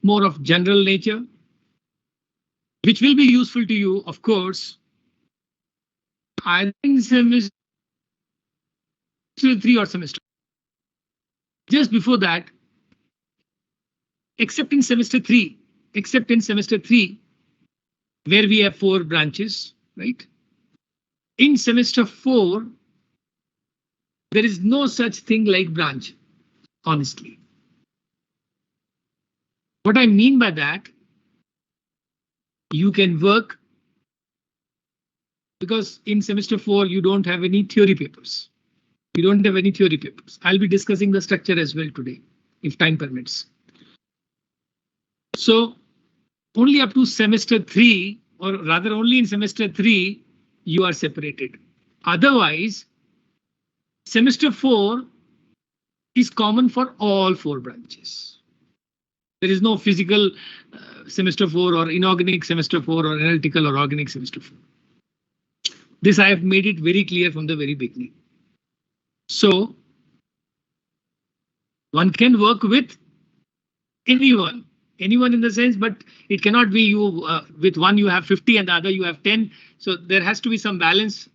more of general nature, which will be useful to you, of course, either in semester 3 or semester. Just before that, except in semester 3, where we have 4 branches, right? In semester 4, there is no such thing like branch, honestly. What I mean by that, you can work because in semester 4, you don't have any theory papers. I'll be discussing the structure as well today, if time permits. So only up to semester 3, or rather only in semester 3, you are separated. Otherwise, semester 4 is common for all 4 branches. There is no physical semester 4 or inorganic semester 4 or analytical or organic semester 4. This I have made it very clear from the very beginning. So one can work with anyone in the sense, but it cannot be you with one you have 50 and the other you have 10. So there has to be some balance.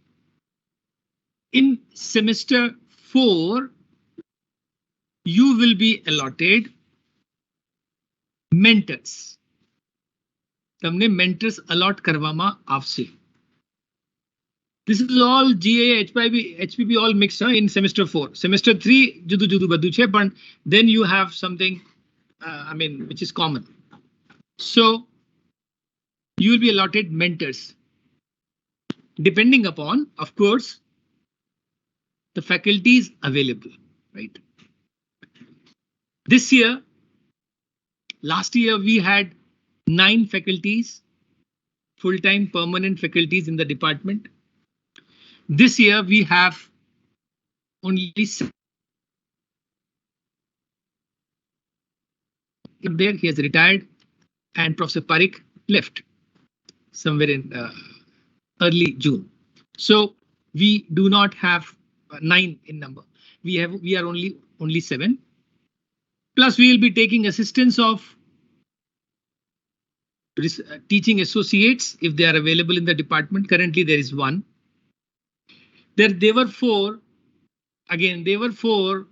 In semester 4, you will be allotted mentors. તમને mentors allot કરવામાં આવશે. This is all GA, HPP all mixed in semester 4. Semester 3 જુદું બધું છે, but then you have something which is common. So you will be allotted mentors depending upon, of course, the faculties available, right? This year, last year we had 9 faculties, full-time permanent faculties in the department. This year we have only 7. There he has retired and Professor Parikh left somewhere in early June. So we do not have 9 in number. We are only 7. Plus we will be taking assistance of teaching associates if they are available in the department. Currently there is 1. There were 4. Again, there were 4.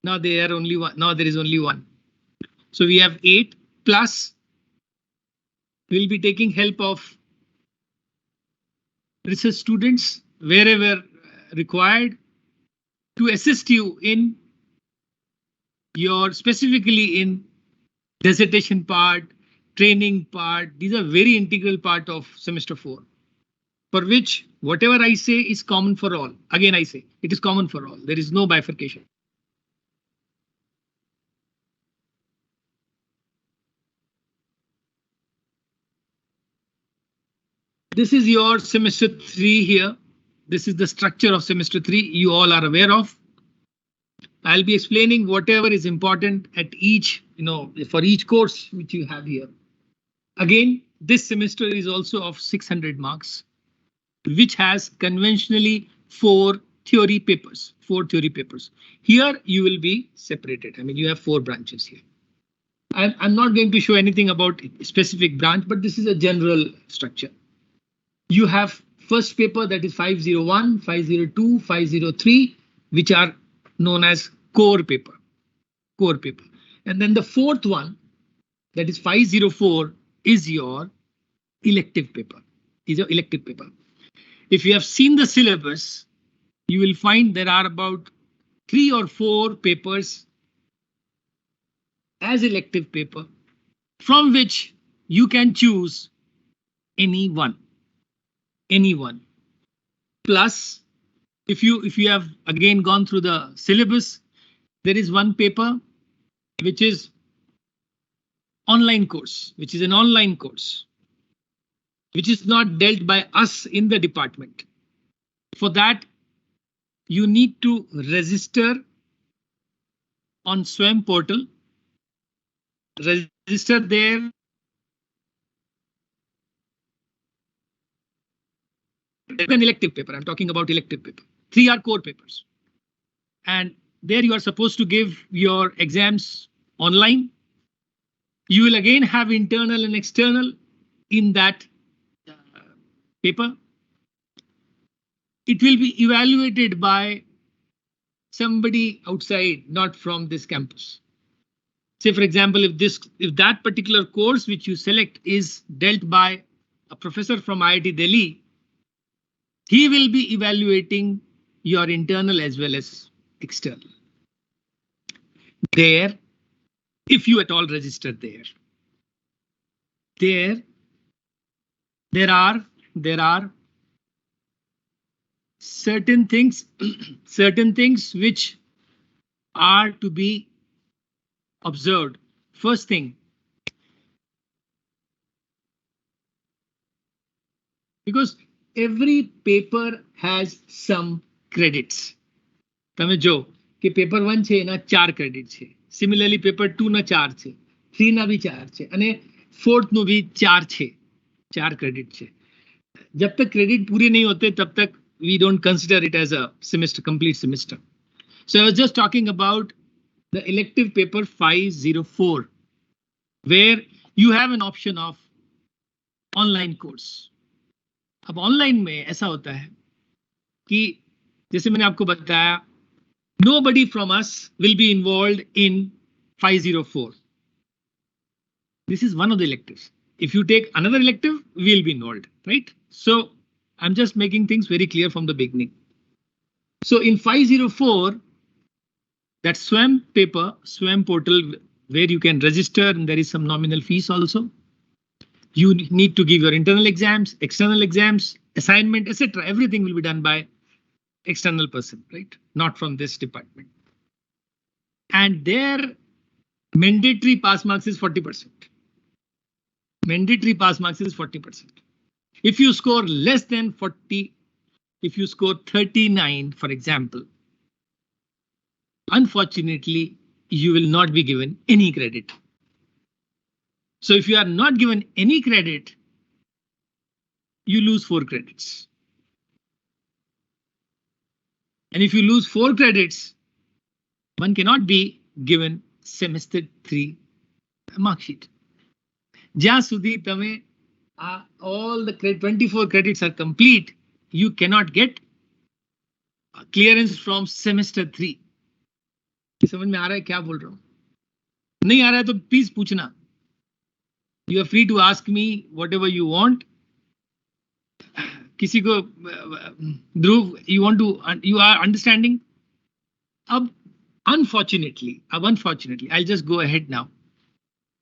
Now there are only 1. Now there is only 1. So we have 8 plus we'll be taking help of research students wherever required to assist you in your specifically in dissertation part, training part. These are very integral part of semester 4, for which whatever I say is common for all. Again, I say it is common for all. There is no bifurcation. This is your semester 3 here. This is the structure of semester 3 you all are aware of. I'll be explaining whatever is important at each, for each course which you have here. Again, this semester is also of 600 marks, which has conventionally 4 theory papers. Here you will be separated. You have 4 branches here. I'm not going to show anything about a specific branch, but this is a general structure. You have first paper, that is 501, 502, 503, which are known as core paper. And then the 4th one, that is 504, is your elective paper. If you have seen the syllabus, you will find there are about 3 or 4 papers as elective paper, from which you can choose any one. Plus, if you have again gone through the syllabus, there is one paper which is online course, which is an online course, which is not dealt by us in the department. For that, you need to register on SWAYAM portal. Register there. An elective paper. I'm talking about elective paper. 3 are core papers. And there you are supposed to give your exams online. You will again have internal and external in that paper. It will be evaluated by somebody outside, not from this campus. Say, for example, if that particular course which you select is dealt by a professor from IIT Delhi, he will be evaluating your internal as well as external. There, if you at all register there, there are certain things, certain things which are to be observed. First thing, because every paper has some credits. તમે જો કે paper 1 છે એના 4 credit છે, similarly paper 2 ના 4 છે, 3 ના भी 4 છે અને 4th નું भी 4 છે, 4 ક્રેડિટ છે. जब तक क्रेडिट पूरे नहीं होते तब तक we don't consider it as a semester, complete semester. So I was just talking about the elective paper 504, where you have an option of online course. अब ऑनलाइन में ऐसा होता है कि जैसे मैंने आपको बताया, nobody from us will be involved in 504. This is one of the electives. If you take another elective, we'll be involved, right? So I'm just making things very clear from the beginning. So in 504, that SWAM paper, SWAM portal, where you can register and there is some nominal fees also. You need to give your internal exams, external exams, assignment, etc. Everything will be done by external person, right? Not from this department. And their mandatory pass marks is 40%. Mandatory pass marks is 40%. If you score less than 40, if you score 39, for example, unfortunately, you will not be given any credit. So if you are not given any credit, you lose 4 credits. And if you lose 4 credits, one cannot be given semester 3 mark sheet. જ્યાં સુધી તમે all the 24 credits are complete, you cannot get clearance from semester 3. समझ में आ रहा है क्या बोल रहा हूँ? नहीं आ रहा है तो प्लीज पूछना. You are free to ask me whatever you want. किसी को ध्रुव, you are understanding? अब unfortunately, I'll just go ahead now.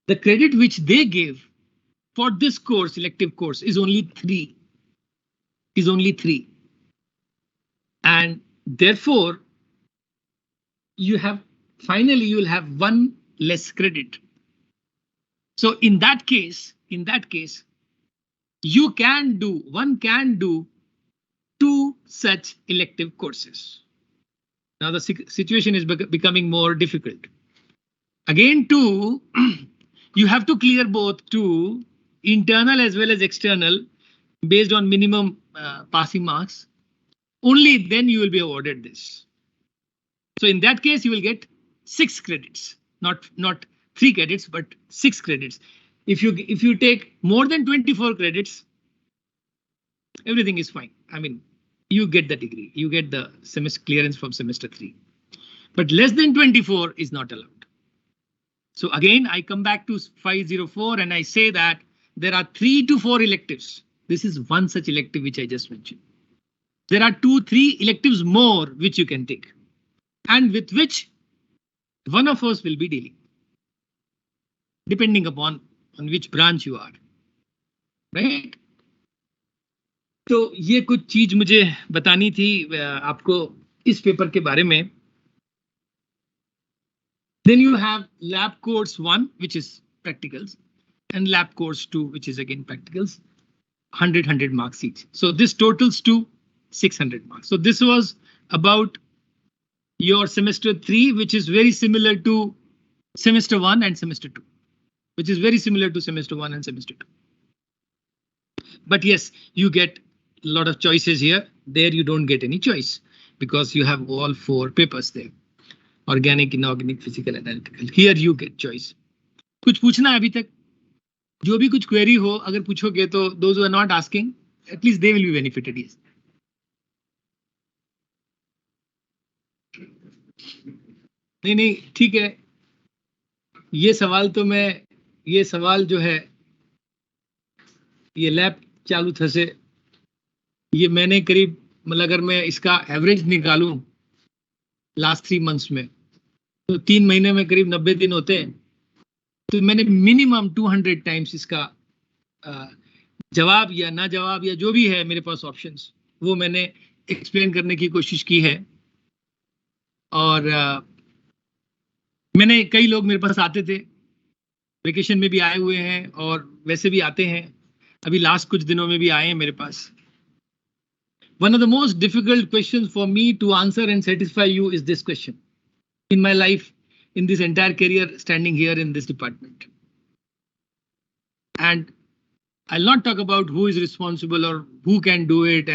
The credit which they gave for this course, elective course, is only 3. And therefore, you will have 1 less credit. So in that case, one can do 2 such elective courses. Now the situation is becoming more difficult. Again, 2, you have to clear both 2, internal as well as external, based on minimum passing marks. Only then you will be awarded this. So in that case, you will get 6 credits, not 3 credits, but 6 credits. If you take more than 24 credits, everything is fine. I mean, you get the degree, you get the semester clearance from semester 3, but less than 24 is not allowed. So again, I come back to 504 and I say that there are 3 to 4 electives. This is one such elective which I just mentioned. There are 2-3 electives more which you can take, and with which one of us will be dealing, depending upon on which branch you are, right? तो ये कुछ चीज मुझे बतानी थी आपको इस paper के बारे में. Then you have lab course 1, which is practicals, and lab course 2, which is again practicals, 100 marks each. So this totals to 600 marks. So this was about your semester 3, which is very similar to semester 1 and semester 2, which is very similar to semester 1 and semester 2. But yes, you get a lot of choices here. There you don't get any choice because you have all 4 papers there: organic, inorganic, physical, analytical. Here you get choice. कुछ पूछना है अभी तक? जो भी कुछ query हो अगर पूछोगे तो those who are not asking at least they will be benefited. Yes, नहीं नहीं ठीक है। ये सवाल तो मैं, ये सवाल जो है, ये लैब चालू था से, ये मैंने करीब, मतलब अगर मैं इसका एवरेज निकालूं लास्ट 3 मंथ्स में, तो 3 महीने में करीब 90 दिन होते हैं। तो मैंने मिनिमम 200 टाइम्स इसका जवाब या ना जवाब या जो भी है मेरे पास ऑप्शंस, वो मैंने एक्सप्लेन करने की कोशिश की है। और मैंने, कई लोग मेरे पास आते थे, वेकेशन में भी आए हुए हैं और वैसे भी आते हैं, अभी लास्ट कुछ दिनों में भी आए हैं मेरे पास। One of the most difficult questions for me to answer and satisfy you is this question in my life, in this entire career standing here in this department. And I'll not talk about who is responsible or who can do it,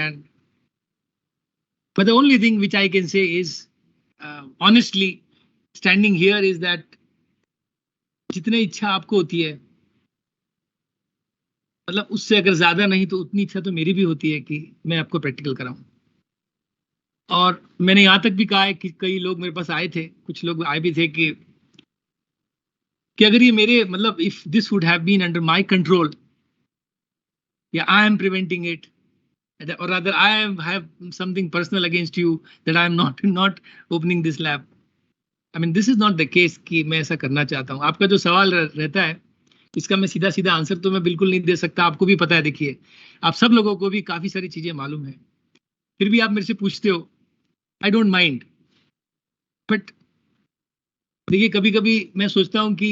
but the only thing which I can say is honestly standing here is that जितनी इच्छा आपको होती है, मतलब उससे अगर ज्यादा नहीं तो उतनी इच्छा तो मेरी भी होती है कि मैं आपको प्रैक्टिकल कराऊं। और मैंने यहाँ तक भी कहा है कि कई लोग मेरे पास आए थे, कुछ लोग आए भी थे कि अगर ये मेरे, मतलब if this would have been under my control, या I am preventing it, or rather I have something personal against you that I am not opening this lab. I mean this is not the case कि मैं ऐसा करना चाहता हूँ। आपका जो सवाल रहता है, इसका मैं सीधा सीधा आंसर तो मैं बिल्कुल नहीं दे सकता, आपको भी पता है। देखिए, आप सब लोगों को भी काफी सारी चीजें मालूम है, फिर भी आप मेरे से पूछते हो। आई डोंट माइंड, बट देखिए कभी कभी मैं सोचता हूँ कि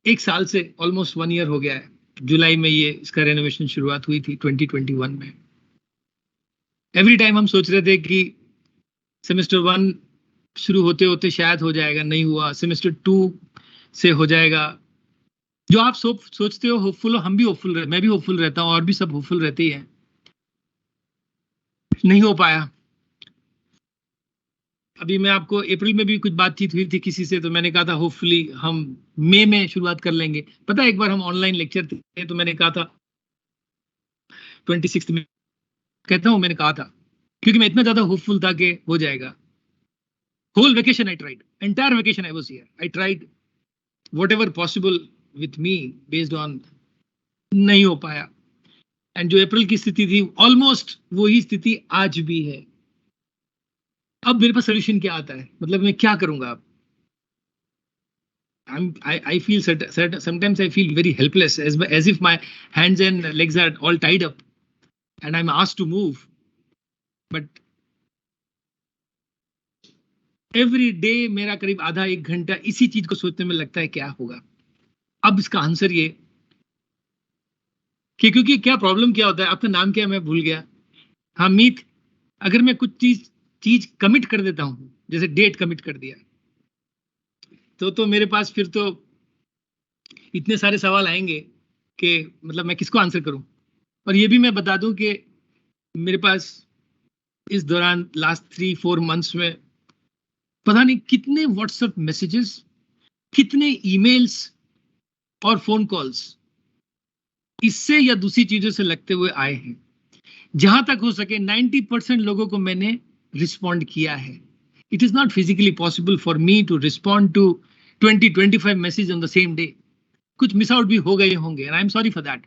1 साल से ऑलमोस्ट 1 ईयर हो गया है, जुलाई में ये इसका रेनोवेशन शुरुआत हुई थी 2021 में। एवरी टाइम हम सोच रहे थे कि सेमेस्टर 1 शुरू होते होते शायद हो जाएगा, नहीं हुआ। सेमेस्टर 2 से हो जाएगा। जो आप सोचते हो होपफुल हो, हम भी होपफुल रहे, मैं भी होपफुल रहता हूँ और भी सब होपफुल रहते ही हैं। नहीं हो पाया। अभी मैं आपको, अप्रैल में भी कुछ बातचीत हुई थी किसी से, तो मैंने कहा था होपफुली हम मई में शुरुआत कर लेंगे। पता है, एक बार हम ऑनलाइन लेक्चर थे तो मैंने कहा था 26 में, कहता हूँ मैंने कहा था, क्योंकि मैं इतना ज्यादा होपफुल था कि हो जाएगा। Whole vacation I tried, entire vacation I was here, I tried whatever possible with me based on, नहीं हो पाया। एंड जो अप्रैल की स्थिति थी ऑलमोस्ट वही स्थिति आज भी है। अब मेरे पास सोल्यूशन क्या आता है, मतलब मैं क्या करूंगा अब? I feel sometimes I feel very helpless, as if my hands and legs are all tied up and I'm asked to move. But every day मेरा करीब आधा 1 घंटा इसी चीज को सोचने में लगता है क्या होगा। अब इसका आंसर ये कि, क्योंकि क्या प्रॉब्लम क्या होता है, आपका नाम क्या है मैं भूल गया। हाँ, मीत। अगर मैं कुछ चीज कमिट कर देता हूं, जैसे डेट कमिट कर दिया, तो मेरे पास फिर तो इतने सारे सवाल आएंगे कि मतलब मैं किसको आंसर करूं। और ये भी मैं बता दूं कि मेरे पास इस दौरान लास्ट 3-4 मंथ्स में पता नहीं कितने व्हाट्सएप मैसेजेस, कितने ईमेल्स और फोन कॉल्स इससे या दूसरी चीजों से लगते हुए आए हैं। जहां तक हो सके 90% लोगों को मैंने रिस्पॉन्ड किया है। It is not physically possible for me to respond to 20-25 message on the same day. कुछ मिस आउट भी हो गए होंगे, and I am sorry for that,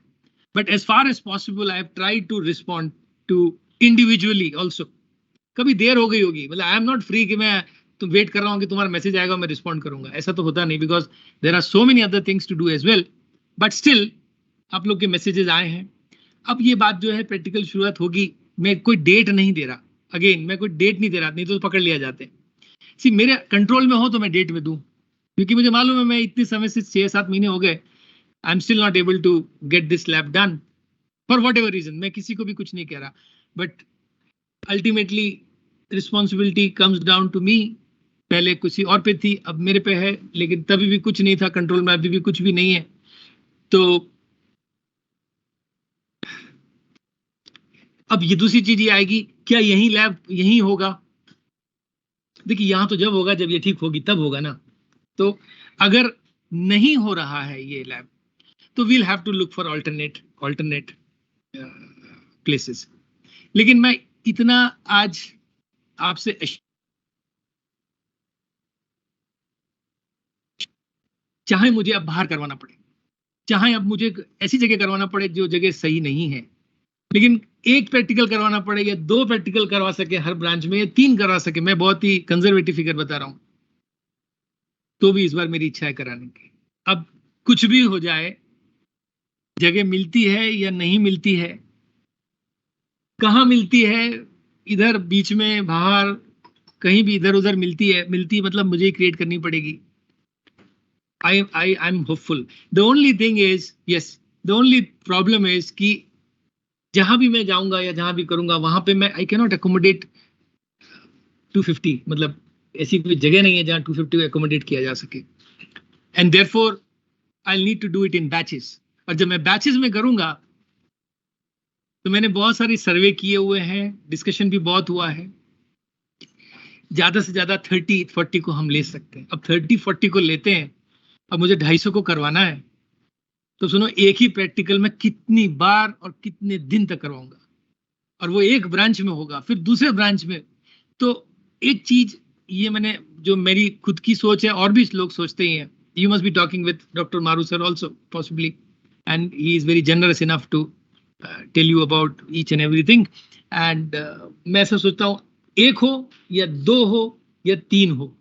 but as far as possible I have tried to respond to individually also. कभी देर हो गई होगी, मतलब आई एम नॉट फ्री कि मैं तुम वेट कर रहा हूँ कि तुम्हारा मैसेज आएगा मैं रिस्पॉन्ड करूंगा, ऐसा तो होता नहीं, because there are so many other things to do as well. But still आप लोग के मैसेजेस आए हैं। अब ये बात जो है प्रैक्टिकल शुरुआत होगी, मैं कोई डेट नहीं दे रहा, अगेन मैं कोई डेट नहीं दे रहा, नहीं तो पकड़ लिया जाते। सी मेरे कंट्रोल में हो तो मैं डेट में दूं, क्योंकि मुझे मालूम है मैं इतने समय से 6-7 महीने हो गए, I am still not able to get this lab done for whatever reason. मैं किसी को भी कुछ नहीं कह रहा, but ultimately responsibility comes down to me. पहले किसी और पे थी, अब मेरे पे है, लेकिन तभी भी कुछ नहीं था कंट्रोल में, अभी भी कुछ भी नहीं है। तो अब ये दूसरी चीज ये आएगी, क्या यही लैब यही होगा? देखिए, यहाँ तो जब होगा जब ये ठीक होगी तब होगा ना। तो अगर नहीं हो रहा है ये लैब, तो we'll have to look for alternate places. लेकिन मैं इतना आज आपसे चाहे मुझे अब बाहर करवाना पड़े, चाहे अब मुझे ऐसी जगह करवाना पड़े जो जगह सही नहीं है, लेकिन एक प्रैक्टिकल करवाना पड़े या 2 प्रैक्टिकल करवा सके हर ब्रांच में, या 3 करवा सके, मैं बहुत ही कंजर्वेटिव फिगर बता रहा हूं, तो भी इस बार मेरी इच्छा है कराने की। अब कुछ भी हो जाए, जगह मिलती है या नहीं मिलती है, कहाँ मिलती है, इधर बीच में बाहर कहीं भी इधर उधर मिलती है मतलब मुझे ही क्रिएट करनी पड़ेगी। I'm hopeful. The only thing is, yes, the only problem is कि जहां भी मैं जाऊंगा या जहां भी करूंगा वहां पे मैं आई कैनॉट अकोमोडेट 250, मतलब ऐसी कोई जगह नहीं है जहां 250 को अकोमोडेट किया जा सके, and therefore I need to do it in batches. और जब मैं बैचेस में करूंगा तो मैंने बहुत सारी सर्वे किए हुए हैं, डिस्कशन भी बहुत हुआ है, ज्यादा से ज्यादा 30-40 को हम ले सकते हैं। अब 30-40 को लेते हैं, अब मुझे 250 को करवाना है, तो सुनो एक ही प्रैक्टिकल में कितनी बार और कितने दिन तक करवाऊंगा, और वो एक ब्रांच में होगा, फिर दूसरे ब्रांच में। तो एक चीज ये मैंने, जो मेरी खुद की सोच है और भी लोग सोचते ही हैं, you must be talking with doctor Maru sir also possibly, and he is very generous enough to tell you about each and everything. And मैं ऐसा सोचता हूँ, एक हो या 2 हो या 3 हो,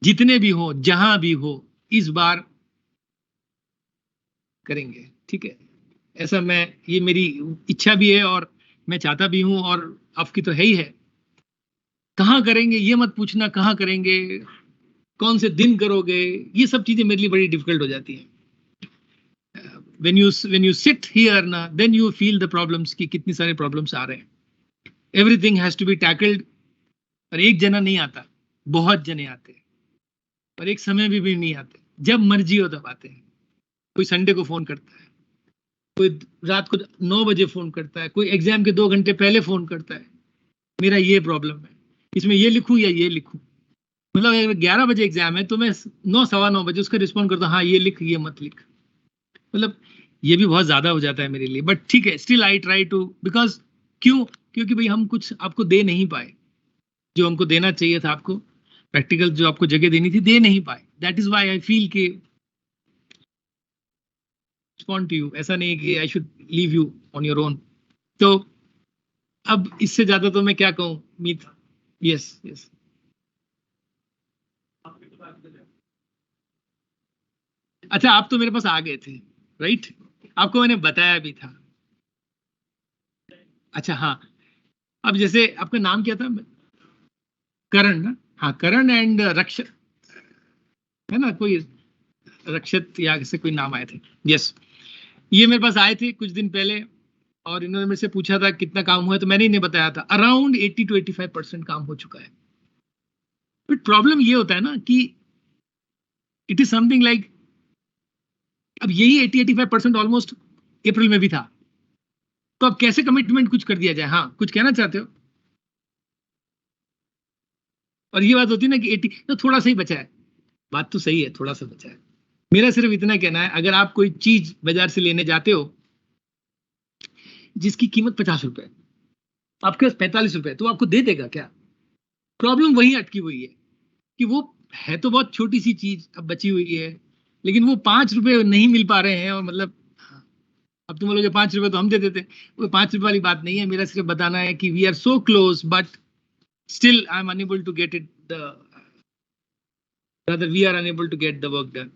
जितने भी हो जहां भी हो, इस बार करेंगे, ठीक है? ऐसा मैं, ये मेरी इच्छा भी है और मैं चाहता भी हूं, और आपकी तो है ही है। कहाँ करेंगे ये मत पूछना, कहाँ करेंगे, कौन से दिन करोगे, ये सब चीजें मेरे लिए बड़ी डिफिकल्ट हो जाती हैं। when you sit here ना, then you feel the problems कि कितनी सारे प्रॉब्लम्स आ रहे हैं। Everything has to be tackled, और एक जना नहीं आता, बहुत जने आते हैं, और एक समय भी नहीं आते, जब मर्जी हो तब आते हैं। कोई संडे को फोन करता है, कोई रात को 9 बजे फोन करता है, कोई एग्जाम के 2 घंटे पहले फोन करता है, मेरा ये प्रॉब्लम है, इसमें ये लिखूं या ये लिखूं। मतलब अगर 11 बजे एग्जाम है तो मैं 9, 9:15 बजे उसका रिस्पॉन्ड करता हूँ, हाँ ये लिख ये मत लिख। मतलब ये भी बहुत ज्यादा हो जाता है मेरे लिए, बट ठीक है, still I try to, because क्योंकि भाई हम कुछ आपको दे नहीं पाए, जो हमको देना चाहिए था, आपको प्रैक्टिकल जो आपको जगह देनी थी दे नहीं पाए। That is why I feel कि रिस्पॉन्ड टू यू, ऐसा नहीं है कि I should leave you on your own. तो अब इससे ज्यादा तो मैं क्या कहूँ मीत। यस यस, अच्छा आप तो मेरे पास आ गए थे, राइट? आपको मैंने बताया भी था। अच्छा हाँ, अब जैसे आपका नाम क्या था? करण ना? हाँ करण एंड रक्षत, है ना? कोई रक्षत या से कोई नाम आए थे। यस, ये मेरे पास आए थे कुछ दिन पहले, और इन्होंने मेरे से पूछा था कितना काम हुआ है, तो मैंने इन्हें बताया था अराउंड 80 to 85% काम हो चुका है। बट प्रॉब्लम ये होता है ना कि इट इज समथिंग लाइक, अब यही 80-85% ऑलमोस्ट अप्रैल में भी था, तो अब कैसे कमिटमेंट कुछ कर दिया जाए? हाँ कुछ कहना चाहते हो? और ये बात होती है ना कि 80 तो थोड़ा सा ही बचा है, बात तो सही है, थोड़ा सा बचा है। मेरा सिर्फ इतना कहना है, अगर आप कोई चीज बाजार से लेने जाते हो जिसकी कीमत 50 रुपए, आपके पास 45 रुपए, तो आपको दे देगा क्या? प्रॉब्लम वही अटकी हुई है कि वो है तो बहुत छोटी सी चीज अब बची हुई है, लेकिन वो 5 रुपए नहीं मिल पा रहे हैं, और मतलब अब तुम बोलोगे 5 रुपए तो हम दे देते, वो 5 रुपए वाली बात नहीं है। मेरा सिर्फ बताना है कि we are so close, but still I am unable to get it, rather we are unable to get the work done.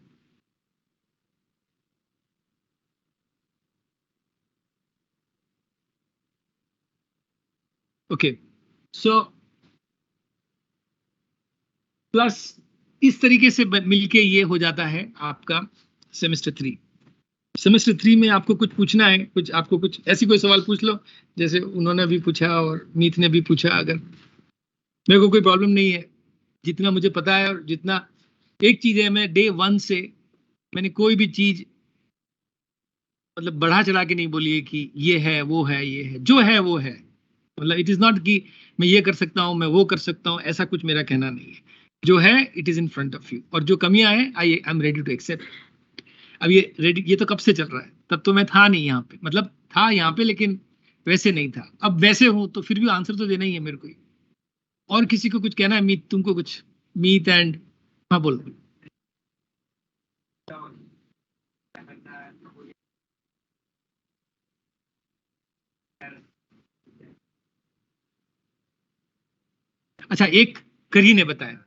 Okay, so plus इस तरीके से मिलके ये हो जाता है आपका सेमेस्टर 3। सेमेस्टर 3 में आपको कुछ पूछना है, कुछ आपको कुछ ऐसी कोई सवाल पूछ लो, जैसे उन्होंने भी पूछा और मीत ने भी पूछा। अगर मेरे को कोई प्रॉब्लम नहीं है, जितना मुझे पता है, और जितना एक चीज है, मैं डे 1 से मैंने कोई भी चीज मतलब बढ़ा चढ़ा के नहीं बोली है कि ये है वो है, ये है जो है वो है। मतलब इट इज नॉट कि मैं ये कर सकता हूँ मैं वो कर सकता हूँ, ऐसा कुछ मेरा कहना नहीं है। जो है it is in front of you, और जो कमियां हैं I am ready to accept. अब ये रेडी, ये तो कब से चल रहा है, तब तो मैं था नहीं यहाँ पे, मतलब था यहाँ पे लेकिन वैसे नहीं था, अब वैसे हूं तो फिर भी आंसर तो देना ही है मेरे को ही। और किसी को कुछ कहना है मीत, तुमको कुछ, मीत एंड, हाँ बोलो। अच्छा, एक करी ने बताया,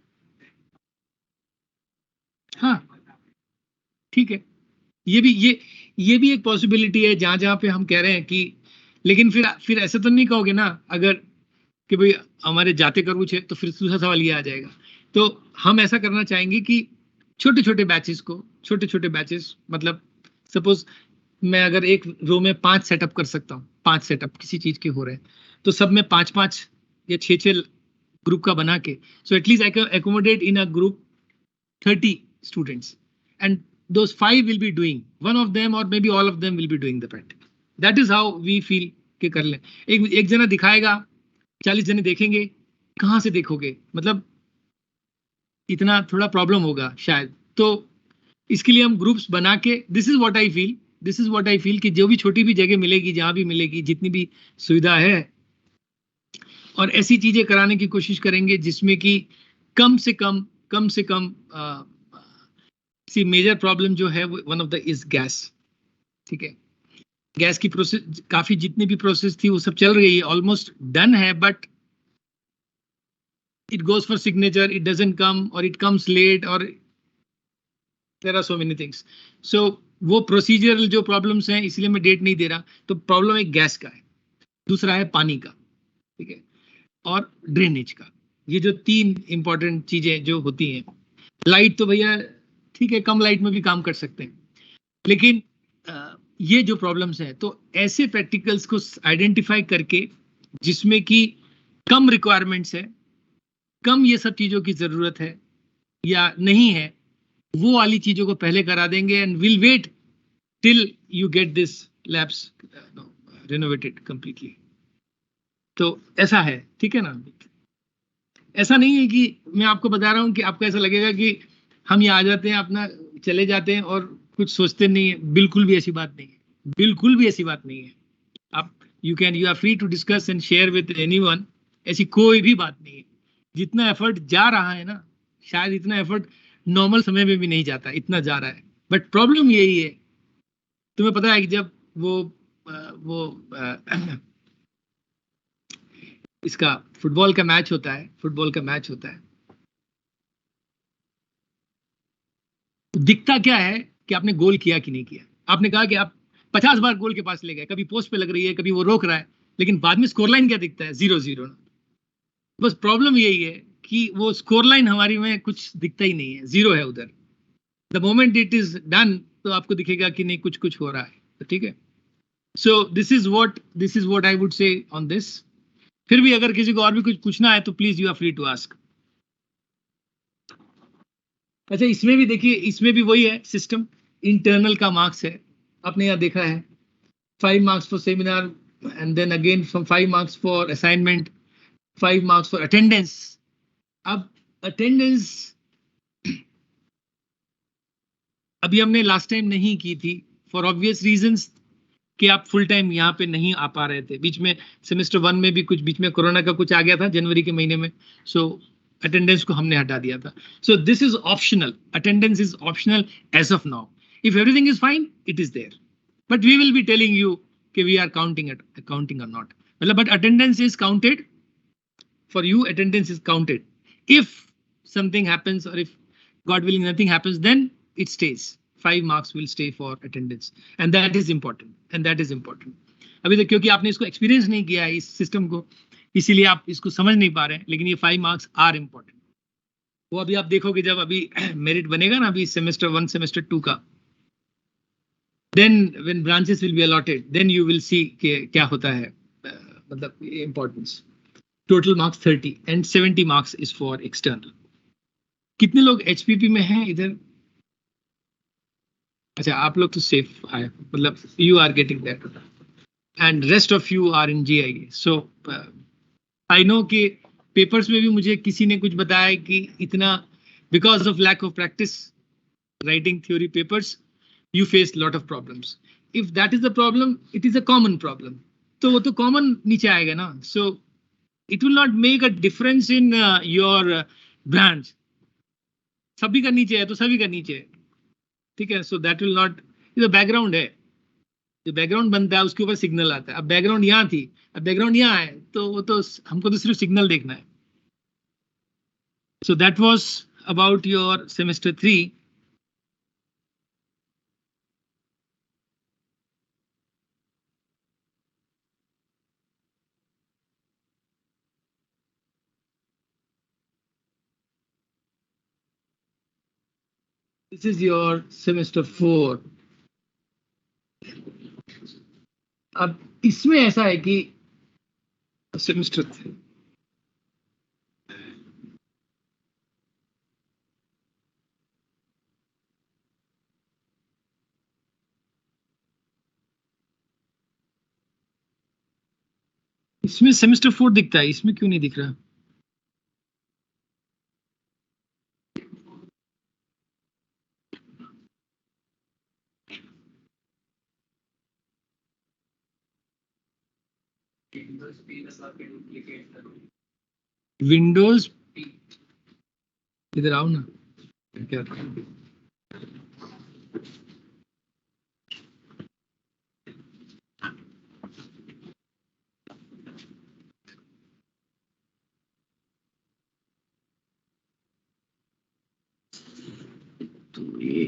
हाँ ठीक है, ये भी ये भी एक पॉसिबिलिटी है जहां जहां पे हम कह रहे हैं कि, लेकिन फिर ऐसा तो नहीं कहोगे ना अगर कि भाई हमारे जाते का कुछ है, तो फिर दूसरा सवाल ये आ जाएगा। तो हम ऐसा करना चाहेंगे कि छोटे छोटे बैचेस को, छोटे छोटे बैचेस मतलब सपोज मैं अगर एक रो में 5 सेटअप कर सकता हूँ, 5 सेटअप किसी चीज के हो रहे हैं, तो सब में 5-5 या 6-6 ग्रुप का बना के, so at least I can accommodate in a group 30 students, and those 5 will be doing, one of them or maybe all of them will be doing the practical. That is how we feel कि कर लें। एक जना दिखाएगा, 40 जने देखेंगे, कहाँ से देखोगे, मतलब इतना थोड़ा प्रॉब्लम होगा शायद। तो इसके लिए हम ग्रुप्स बना के, this is what I feel, this is what I feel कि जो भी छोटी भी जगह मिलेगी, जहां भी मिलेगी, जितनी भी सुविधा है, और ऐसी चीजें कराने की कोशिश करेंगे जिसमें कि कम से कम सी मेजर प्रॉब्लम जो है one of the is gas. ठीक है, गैस की प्रोसेस काफी, जितनी भी प्रोसेस थी वो सब चल रही है, ऑलमोस्ट डन है, but it goes for signature, it doesn't come, और इट कम्स लेट, और there are so many things. So वो प्रोसीजरल जो प्रॉब्लम्स हैं, इसलिए मैं डेट नहीं दे रहा। तो प्रॉब्लम एक गैस का है, दूसरा है पानी का, ठीक है, और ड्रेनेज का। ये जो 3 इंपॉर्टेंट चीजें जो होती हैं, लाइट तो भैया ठीक है, कम लाइट में भी काम कर सकते हैं, लेकिन ये जो प्रॉब्लम्स हैं, तो ऐसे प्रैक्टिकल्स को आइडेंटिफाई करके जिसमें कि कम रिक्वायरमेंट्स है, कम ये सब चीजों की जरूरत है या नहीं है, वो वाली चीजों को पहले करा देंगे, and will wait till you get this labs renovated completely. तो ऐसा है, ठीक है ना। ऐसा नहीं है कि मैं आपको बता रहा हूं कि आपको ऐसा लगेगा कि हम यहाँ आ जाते हैं, अपना चले जाते हैं और कुछ सोचते नहीं है, बिल्कुल भी ऐसी बात नहीं है, बिल्कुल भी ऐसी बात नहीं है। आप you are free to discuss and share with anyone, ऐसी कोई भी बात नहीं है। जितना एफर्ट जा रहा है ना, शायद इतना एफर्ट नॉर्मल समय में भी नहीं जाता, इतना जा रहा है। बट प्रॉब्लम यही है, तुम्हें पता है कि जब वो इसका फुटबॉल का मैच होता है, दिखता क्या है कि आपने गोल किया कि नहीं किया। आपने कहा कि आप 50 बार गोल के पास ले गए, कभी पोस्ट पे लग रही है, कभी वो रोक रहा है, लेकिन बाद में स्कोर लाइन क्या दिखता है, 0-0। बस प्रॉब्लम यही है कि वो स्कोर लाइन हमारी में कुछ दिखता ही नहीं है, 0 है उधर। The moment it is done, तो आपको दिखेगा कि नहीं, कुछ कुछ हो रहा है, तो ठीक है। सो this is what I would say on this. फिर भी अगर किसी को और भी कुछ पूछना है तो please you are free to ask. अच्छा, इसमें भी देखिए, इसमें भी वही है सिस्टम, इंटरनल का मार्क्स है, आपने यहाँ देखा है 5 marks for seminar, and then again from 5 marks for assignment, 5 marks for attendance. अब अटेंडेंस अभी हमने लास्ट टाइम नहीं की थी फॉर ऑब्वियस रीजंस, कि आप फुल टाइम यहाँ पे नहीं आ पा रहे थे। बीच में सेमेस्टर 1 में भी कुछ, बीच में कोरोना का कुछ आ गया था जनवरी के महीने में, सो अटेंडेंस को हमने हटा दिया था। So this is optional, attendance is optional as of now. If everything is fine, it is there, but we will be telling you कि वी आर काउंटिंग और नॉट, मतलब but attendance is counted for you, attendance is counted. If something happens, or if God willing nothing happens, then it stays. 5 marks will stay for attendance, and that is important, अभी तक क्योंकि आपने इसको experience नहीं किया है इस system को, इसीलिए आप इसको समझ नहीं पा रहे हैं, लेकिन ये 5 marks आर इंपॉर्टेंट। वो अभी आप देखोगे जब अभी मेरिट बनेगा ना, अभी सेमेस्टर 1 सेमेस्टर 2 का, then when branches will be allotted, then you will see कि क्या होता है, मतलब importance. Total marks 30 and 70 marks is for external. कितने लोग एचपीपी में हैं इधर? अच्छा, आप लोग तो सेफ आए, मतलब you are getting that, and rest of you are in GIA. So I know कि पेपर्स में भी मुझे किसी ने कुछ बताया कि इतना because of lack of practice writing theory papers you face lot of problems. If that is the problem, it is a common problem. तो वो तो कॉमन नीचे आएगा ना. So it will not make a difference in your branch. सभी का नीचे है तो सभी का नीचे है, ठीक है. सो दैट विल नॉट, ये तो बैकग्राउंड है, जो बैकग्राउंड बनता है उसके ऊपर सिग्नल आता है. अब बैकग्राउंड यहाँ थी, अब बैकग्राउंड यहाँ है, तो वो तो हमको तो सिर्फ सिग्नल देखना है. So that was about your semester 3. This is your semester 4. अब इसमें ऐसा है कि सेमेस्टर इसमें सेमेस्टर 4 दिखता है, इसमें क्यों नहीं दिख रहा? विंडोज, इधर आओ ना. क्या तो ये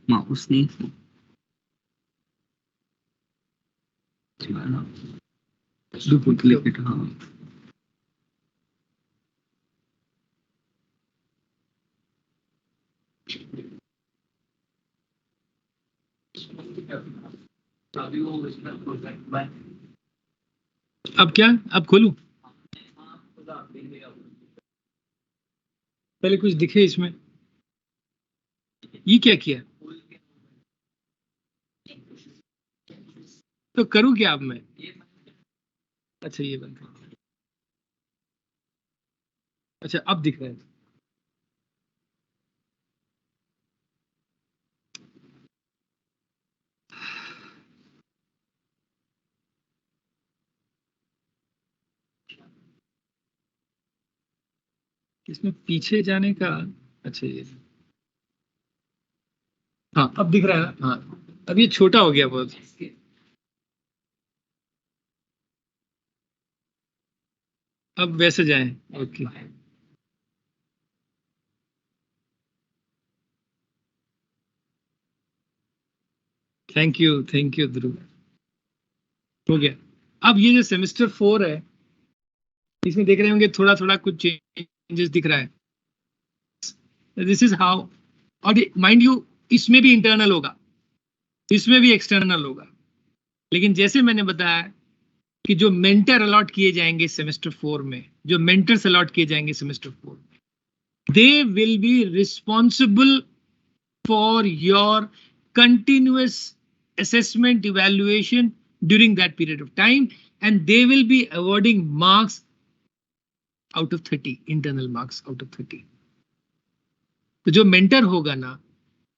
माउस नहीं डुप्लीकेट. हाँ, अब क्या, अब खोलूं? पहले कुछ दिखे इसमें. ये क्या किया? तो करूं क्या अब मैं? अच्छा ये बंद कर. अच्छा अब दिख रहा है. इसमें पीछे जाने का. अच्छा ये, हाँ अब दिख रहा है. हाँ अब ये छोटा हो गया बहुत. अब वैसे जाएं. ओके. थैंक यू ध्रुव. हो गया. अब ये जो सेमेस्टर 4 है, इसमें देख रहे होंगे थोड़ा थोड़ा कुछ चेंजेस दिख रहा है. This is how. और माइंड यू, इसमें भी इंटरनल होगा, इसमें भी एक्सटर्नल होगा. लेकिन जैसे मैंने बताया कि जो मेंटर अलॉट किए जाएंगे सेमेस्टर 4 में, जो मेंटर्स अलॉट किए जाएंगे सेमेस्टर 4 में, they will be responsible for your continuous assessment evaluation during that period of time, and they will be awarding marks out of 30, internal marks out of 30. तो जो mentor होगा ना,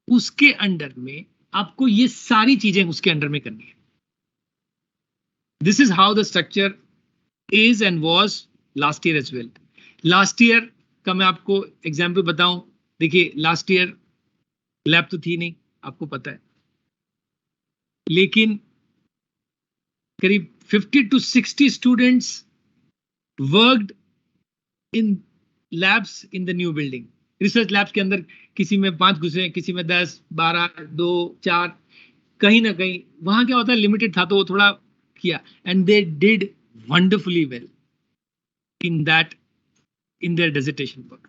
उसके अंडर में आपको ये सारी चीजें उसके अंडर में करनी है. This is how the structure is and was last year as well. Last year का मैं आपको एग्जाम्पल बताऊं. देखिए लास्ट ईयर लैब तो थी नहीं, आपको पता है, लेकिन करीब 50 to 60 students worked in labs in the new building. Research labs के अंदर किसी में 5 घुसे, किसी में 10, 12, 2, 4, कहीं ना कहीं. वहां क्या होता है, लिमिटेड था तो वो थोड़ा किया, and they did wonderfully well in that, in their dissertation work.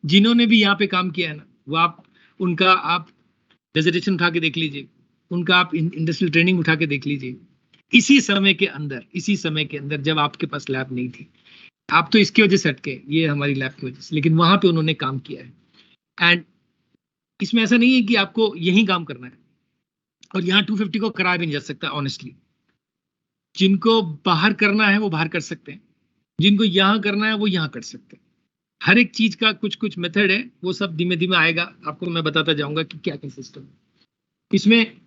जिन्होंने भी यहाँ पे काम किया है ना, वो आप उनका आप डिसर्टेशन उठा के देख लीजिए, उनका आप इंडस्ट्रियल ट्रेनिंग उठा के देख लीजिए. इसी समय के अंदर जब आपके पास लैब नहीं थी, आप तो इसकी वजह से अटके, ये हमारी लैब की वजह से, लेकिन वहां पे उन्होंने काम किया है. एंड इसमें ऐसा नहीं है कि आपको यही काम करना है और यहाँ 250 को कराया भी नहीं जा सकता. ऑनेस्टली जिनको बाहर करना है वो बाहर कर सकते हैं, जिनको यहाँ करना है वो यहाँ कर सकते हैं। हर एक चीज का कुछ कुछ मेथड है, वो सब धीमे धीमे आएगा आपको, मैं बताता जाऊंगा कि क्या क्या सिस्टम है इसमें।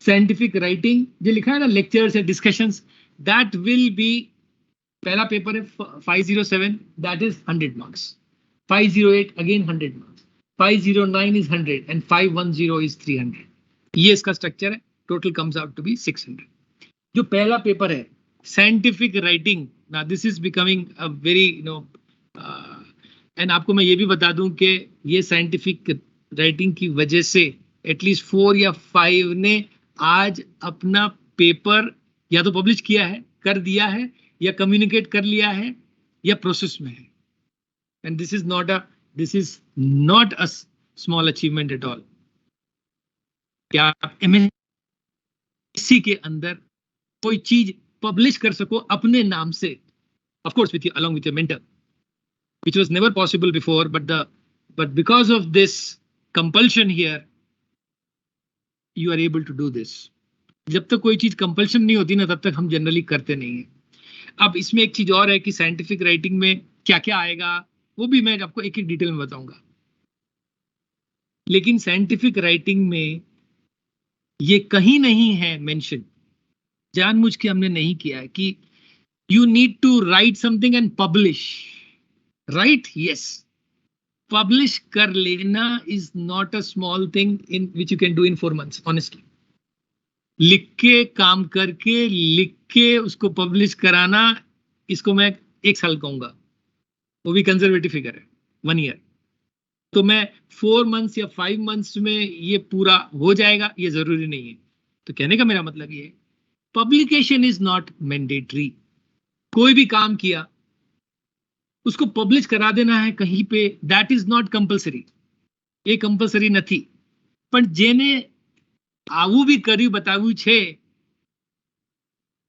साइंटिफिक राइटिंग जो लिखा है ना, लेक्चर्स या डिस्कशंस, दैट विल बी, पहला पेपर है 507, that is 100 marks, 508 again 100 marks, 509 is 100 and 510 is 300। ये इसका स्ट्रक्चर है, total comes out to be 600। जो पहला पेपर है साइंटिफिक राइटिंग, ना this is becoming a very and आपको मैं ये भी बता दूं कि ये साइंटिफिक राइटिंग की वजह से एटलीस्ट 4 या 5 ने आज अपना पेपर या तो पब्लिश किया है, कर दिया है, या कम्युनिकेट कर लिया है, या प्रोसेस में है। And this is not a small achievement at all. क्या आप एमएससी के अंदर कोई चीज पब्लिश कर सको अपने नाम से, of course with you, along with your mentor, which was never possible before, but because of this compulsion here you are able to do this. जब तक कोई चीज कंपल्शन नहीं होती ना, तब तक हम जनरली करते नहीं है। अब इसमें एक चीज और है कि साइंटिफिक राइटिंग में क्या क्या आएगा वो भी मैं आपको एक एक डिटेल में बताऊंगा, लेकिन साइंटिफिक राइटिंग में ये कहीं नहीं है मेंशन, जानबूझ के हमने नहीं किया है कि you need to write something and publish. Right? Yes. Publish कर लेना is not a small thing in which you can do in 4 months, honestly. लिख के, काम करके, लिख के उसको पब्लिश कराना, इसको मैं 1 साल कहूंगा, वो भी कंजर्वेटिव फिगर है, 1 ईयर। तो मैं 4 मंथ्स या 5 मंथ्स में ये पूरा हो जाएगा, ये जरूरी नहीं है। तो कहने का मेरा मतलब ये है, पब्लिकेशन इज नॉट मैंडेटरी। कोई भी काम किया उसको पब्लिश करा देना है कहीं पे, दैट इज नॉट कंपल्सरी, ये कंपल्सरी નથી। પણ જેને આવું भी કર્યું बताव्યું છે,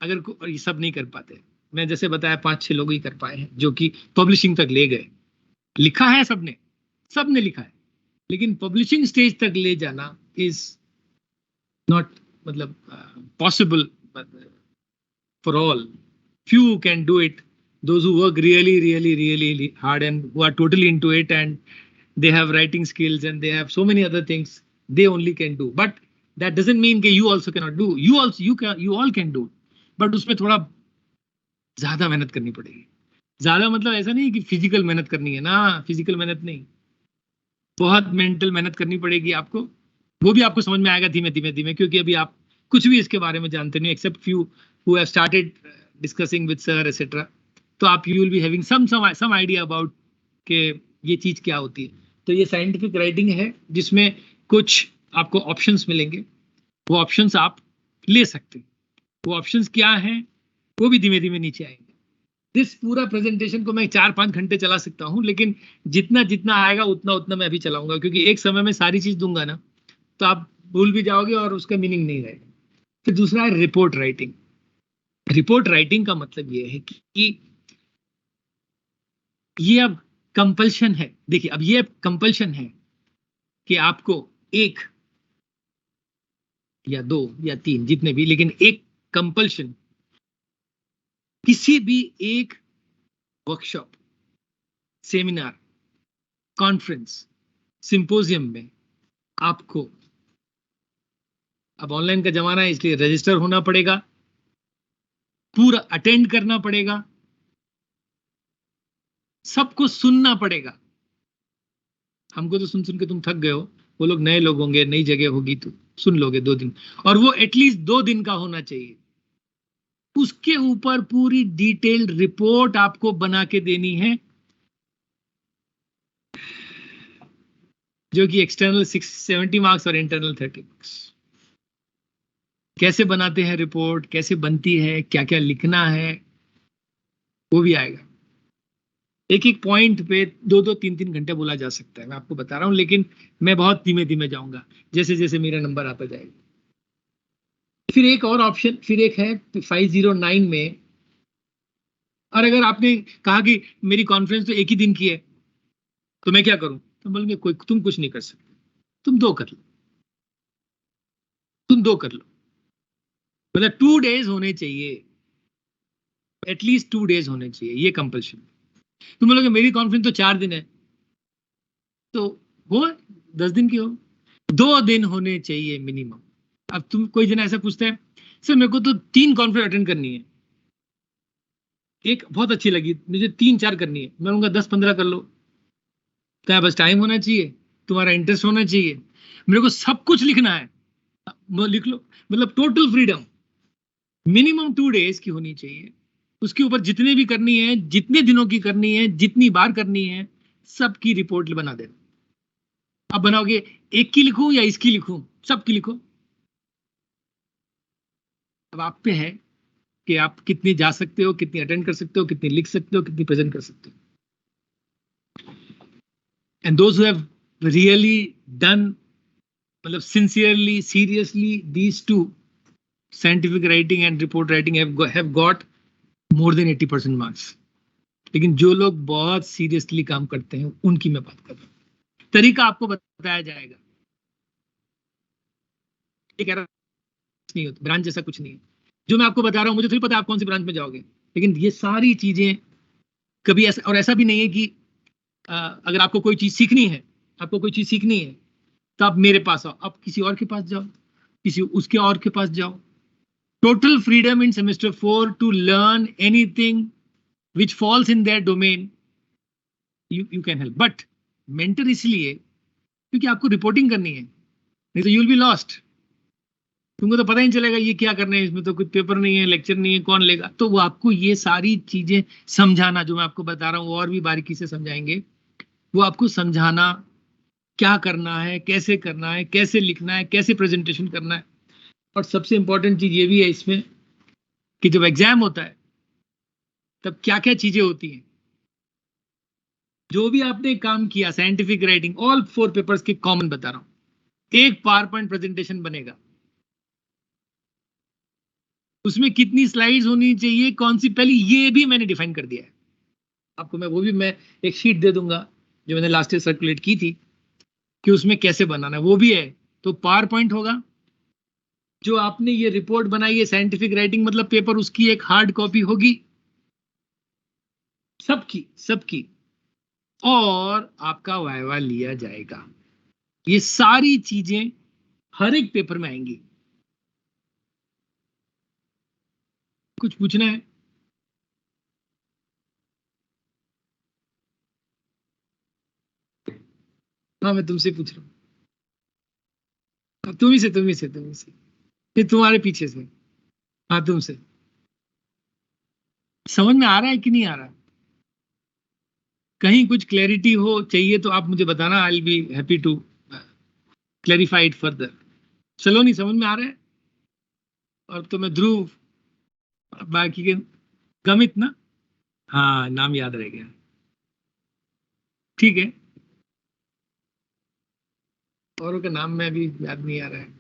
अगर ये सब नहीं कर पाते, मैं जैसे बताया 5-6 लोग ही कर पाए हैं जो कि पब्लिशिंग तक ले गए। लिखा है सबने लिखा है, लेकिन पब्लिशिंग स्टेज तक ले जाना इज नॉट मतलब possible for all. Few can do it. Those who work really hard and who are totally into it, and they have writing skills and they have so many other things, they only can do. But that doesn't mean that you also cannot do. You all can do. But उसमें थोड़ा ज्यादा मेहनत करनी पड़ेगी। ज्यादा मतलब ऐसा नहीं कि फिजिकल मेहनत करनी है ना, फिजिकल मेहनत नहीं, बहुत मेंटल मेहनत करनी पड़ेगी आपको। वो भी आपको समझ में आएगा धीमे धीमे, क्योंकि अभी आप कुछ भी इसके बारे में जानते नहीं, except few who have started discussing with sir etcetera. तो आप you will be having some idea about के ये चीज क्या होती है। तो ये साइंटिफिक राइटिंग है जिसमें कुछ आपको ऑप्शंस मिलेंगे, वो ऑप्शंस आप ले सकते हैं। वो ऑप्शंस क्या हैं वो भी धीमे धीमे नीचे आएंगे। दिस पूरा प्रेजेंटेशन को मैं 4-5 घंटे चला सकता हूं, लेकिन जितना जितना आएगा उतना मैं अभी चलाऊंगा, क्योंकि एक समय में सारी चीज दूंगा ना तो आप भूल भी जाओगे और उसका मीनिंग नहीं रहेगा। फिर दूसरा है रिपोर्ट राइटिंग। रिपोर्ट राइटिंग का मतलब ये है कि ये अब कंपल्शन है। देखिए, अब ये कंपल्शन है कि आपको 1 या 2 या 3 जितने भी, लेकिन एक कंपल्शन, किसी भी एक वर्कशॉप, सेमिनार, कॉन्फ्रेंस, सिंपोजियम में आपको, अब ऑनलाइन का जमाना है इसलिए रजिस्टर होना पड़ेगा, पूरा अटेंड करना पड़ेगा, सबको सुनना पड़ेगा। हमको तो सुन के तुम थक गए हो, वो लोग नए लोग होंगे, नई जगह होगी, तो सुन लोगे 2 दिन, और वो एटलीस्ट 2 दिन का होना चाहिए। उसके ऊपर पूरी डिटेल्ड रिपोर्ट आपको बना के देनी है, जो कि एक्सटर्नल 70 मार्क्स और इंटरनल 30 मार्क्स। कैसे बनाते हैं रिपोर्ट, कैसे बनती है, क्या क्या लिखना है, वो भी आएगा। एक एक पॉइंट पे 2-2, 3-3 घंटे बोला जा सकता है, मैं आपको बता रहा हूं, लेकिन मैं बहुत धीमे धीमे जाऊंगा जैसे जैसे मेरा नंबर आता जाएगा। फिर एक और ऑप्शन, फिर एक है 509 में, और अगर आपने कहा कि मेरी कॉन्फ्रेंस तो एक ही दिन की है तो मैं क्या करूं, तो बोलेंगे कोई, तुम कुछ नहीं कर सकते, तुम 2 कर लो, तुम 2 कर लो, मतलब 2 days होने चाहिए। एटलीस्ट 2 days होने चाहिए, ये कंपल्शन। तुम बोलोगे मेरी कॉन्फ्रेंस तो 4 दिन है, तो हो 10 दिन की हो, 2 दिन होने चाहिए मिनिमम। अब तुम कोई जना ऐसा पूछता है सर मेरे को तो 3 कॉन्फ्रेंस अटेंड करनी है, एक बहुत अच्छी लगी मुझे 3-4 करनी है, मैं कहूँगा 10-15 कर लो। क्या बस टाइम होना चाहिए, तुम्हारा इंटरेस्ट होना चाहिए, मेरे को सब कुछ लिखना है वो लिख लो, मतलब टोटल फ्रीडम। मिनिमम 2 days की होनी चाहिए, उसके ऊपर जितने भी करनी है, जितने दिनों की करनी है, जितनी बार करनी है, सबकी रिपोर्ट बना देना। अब बनाओगे एक की लिखूं या इसकी लिखूं, सबकी लिखो। अब आप पे है कि आप कितनी जा सकते हो, कितनी अटेंड कर सकते हो, कितनी लिख सकते हो, कितनी प्रेजेंट कर सकते हो। And those who have really done, मतलब sincerely seriously these two, scientific writing and report writing, have got more than 80% marks. लेकिन जो लोग बहुत सीरियसली काम करते हैं उनकी मैं बात कर रहा हूँ। तरीका आपको बताया जाएगा, ये कह रहा नहीं होता, ब्रांच जैसा कुछ नहीं है। जो मैं आपको बता रहा हूँ मुझे थोड़ी पता आप कौन सी ब्रांच में जाओगे, लेकिन ये सारी चीजें कभी ऐसा, और ऐसा भी नहीं है कि अगर आपको कोई चीज सीखनी है, आपको कोई चीज सीखनी है तो आप मेरे पास आओ, आप किसी और के पास जाओ, किसी उसके और के पास जाओ। Total freedom in semester 4 to learn anything which falls in that domain, you can help. But mentor इसलिए क्योंकि आपको रिपोर्टिंग करनी है, नहीं तो यू विल बी लॉस्ट। तुमको तो पता ही नहीं चलेगा ये क्या करना है, इसमें तो कुछ पेपर नहीं है, लेक्चर नहीं है, कौन लेगा। तो वो आपको ये सारी चीजें समझाना, जो मैं आपको बता रहा हूँ और भी बारीकी से समझाएंगे, वो आपको समझाना क्या करना है, कैसे करना है, कैसे लिखना है, कैसे प्रेजेंटेशन करना है। और सबसे इंपॉर्टेंट चीज ये भी है इसमें कि जब एग्जाम होता है तब क्या क्या चीजें होती हैं। जो भी आपने काम किया, साइंटिफिक राइटिंग, ऑल 4 पेपर्स के कॉमन बता रहा हूं। एक पावर पॉइंट प्रेजेंटेशन बनेगा, उसमें कितनी स्लाइड्स होनी चाहिए, कौन सी पहली, ये भी मैंने डिफाइन कर दिया है आपको। मैं वो भी मैं एक शीट दे दूंगा जो मैंने लास्ट ईयर सर्कुलेट की थी कि उसमें कैसे बनाना है, वो भी है। तो पावर पॉइंट होगा, जो आपने ये रिपोर्ट बनाई है साइंटिफिक राइटिंग मतलब पेपर, उसकी एक हार्ड कॉपी होगी सबकी सबकी, और आपका वाइवा लिया जाएगा। ये सारी चीजें हर एक पेपर में आएंगी। कुछ पूछना है? हाँ मैं तुमसे पूछ रहा हूँ। हाँ, तुम ही से ये तुम्हारे पीछे से। हाँ तुमसे। समझ में आ रहा है कि नहीं आ रहा? कहीं कुछ क्लैरिटी हो चाहिए तो आप मुझे बताना, I will be happy to clarify it further. चलो नहीं समझ में आ रहा है? और तो मैं ध्रुव, बाकी के गमित ना, हाँ नाम याद रह गया, ठीक है। औरों का नाम में अभी याद नहीं आ रहा है,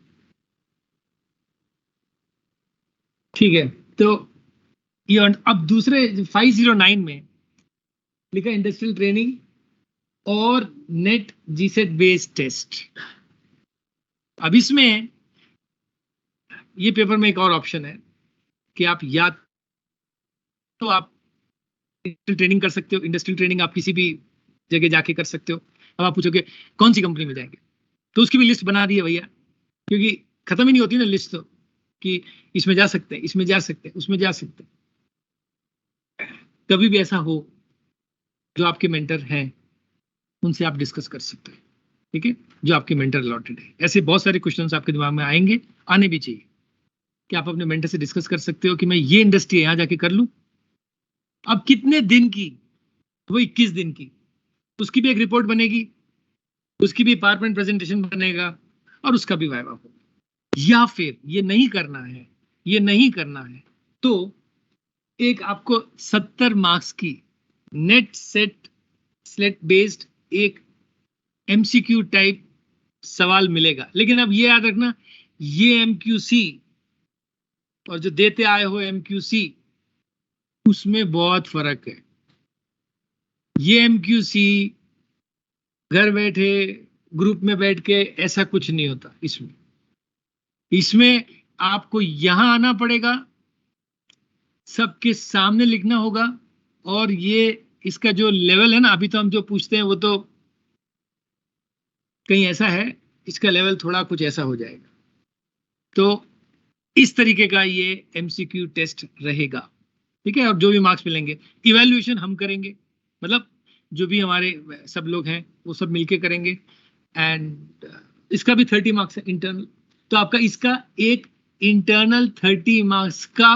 ठीक है। तो ये अब दूसरे 509 में लिखा इंडस्ट्रियल ट्रेनिंग और नेट जीसेट बेस्ड टेस्ट। अब इसमें ये पेपर में एक और ऑप्शन है कि आप या तो आप इंडस्ट्रियल ट्रेनिंग कर सकते हो, इंडस्ट्रियल ट्रेनिंग आप किसी भी जगह जाके कर सकते हो। अब आप पूछोगे कौन सी कंपनी में जाएंगे, तो उसकी भी लिस्ट बना दी है भैया, क्योंकि खत्म ही नहीं होती ना लिस्ट तो, कि इसमें जा सकते हैं, इसमें जा सकते हैं, उसमें जा सकते हैं। कभी भी ऐसा हो, जो आपके मेंटर हैं उनसे आप डिस्कस कर सकते हैं, ठीक है, जो आपके मेंटर अलॉटेड है। ऐसे बहुत सारे क्वेश्चंस आपके दिमाग में आएंगे, आने भी चाहिए, कि आप अपने मेंटर से डिस्कस कर सकते हो कि मैं ये इंडस्ट्री यहां जाके कर लूं। अब कितने दिन की? वो 21 दिन की, उसकी भी एक रिपोर्ट बनेगी, उसकी भी पावर पॉइंट प्रेजेंटेशन बनेगा, और उसका भी वाइवा होगा। या फिर ये नहीं करना है, ये नहीं करना है, तो एक आपको 70 मार्क्स की नेट सेट स्लेट बेस्ड एक एमसीक्यू टाइप सवाल मिलेगा। लेकिन अब ये याद रखना, ये एमक्यूसी और जो देते आए हो एमक्यूसी, उसमें बहुत फर्क है। ये एमक्यूसी घर बैठे ग्रुप में बैठ के ऐसा कुछ नहीं होता इसमें। इसमें आपको यहां आना पड़ेगा, सबके सामने लिखना होगा, और ये इसका जो लेवल है ना, अभी तो हम जो पूछते हैं वो तो कहीं ऐसा है, इसका लेवल थोड़ा कुछ ऐसा हो जाएगा। तो इस तरीके का ये एमसीक्यू टेस्ट रहेगा, ठीक है। और जो भी मार्क्स मिलेंगे, इवैल्यूएशन हम करेंगे, मतलब जो भी हमारे सब लोग हैं वो सब मिलके करेंगे। एंड इसका भी 30 मार्क्स है इंटरनल। तो आपका इसका एक इंटरनल 30 मार्क्स का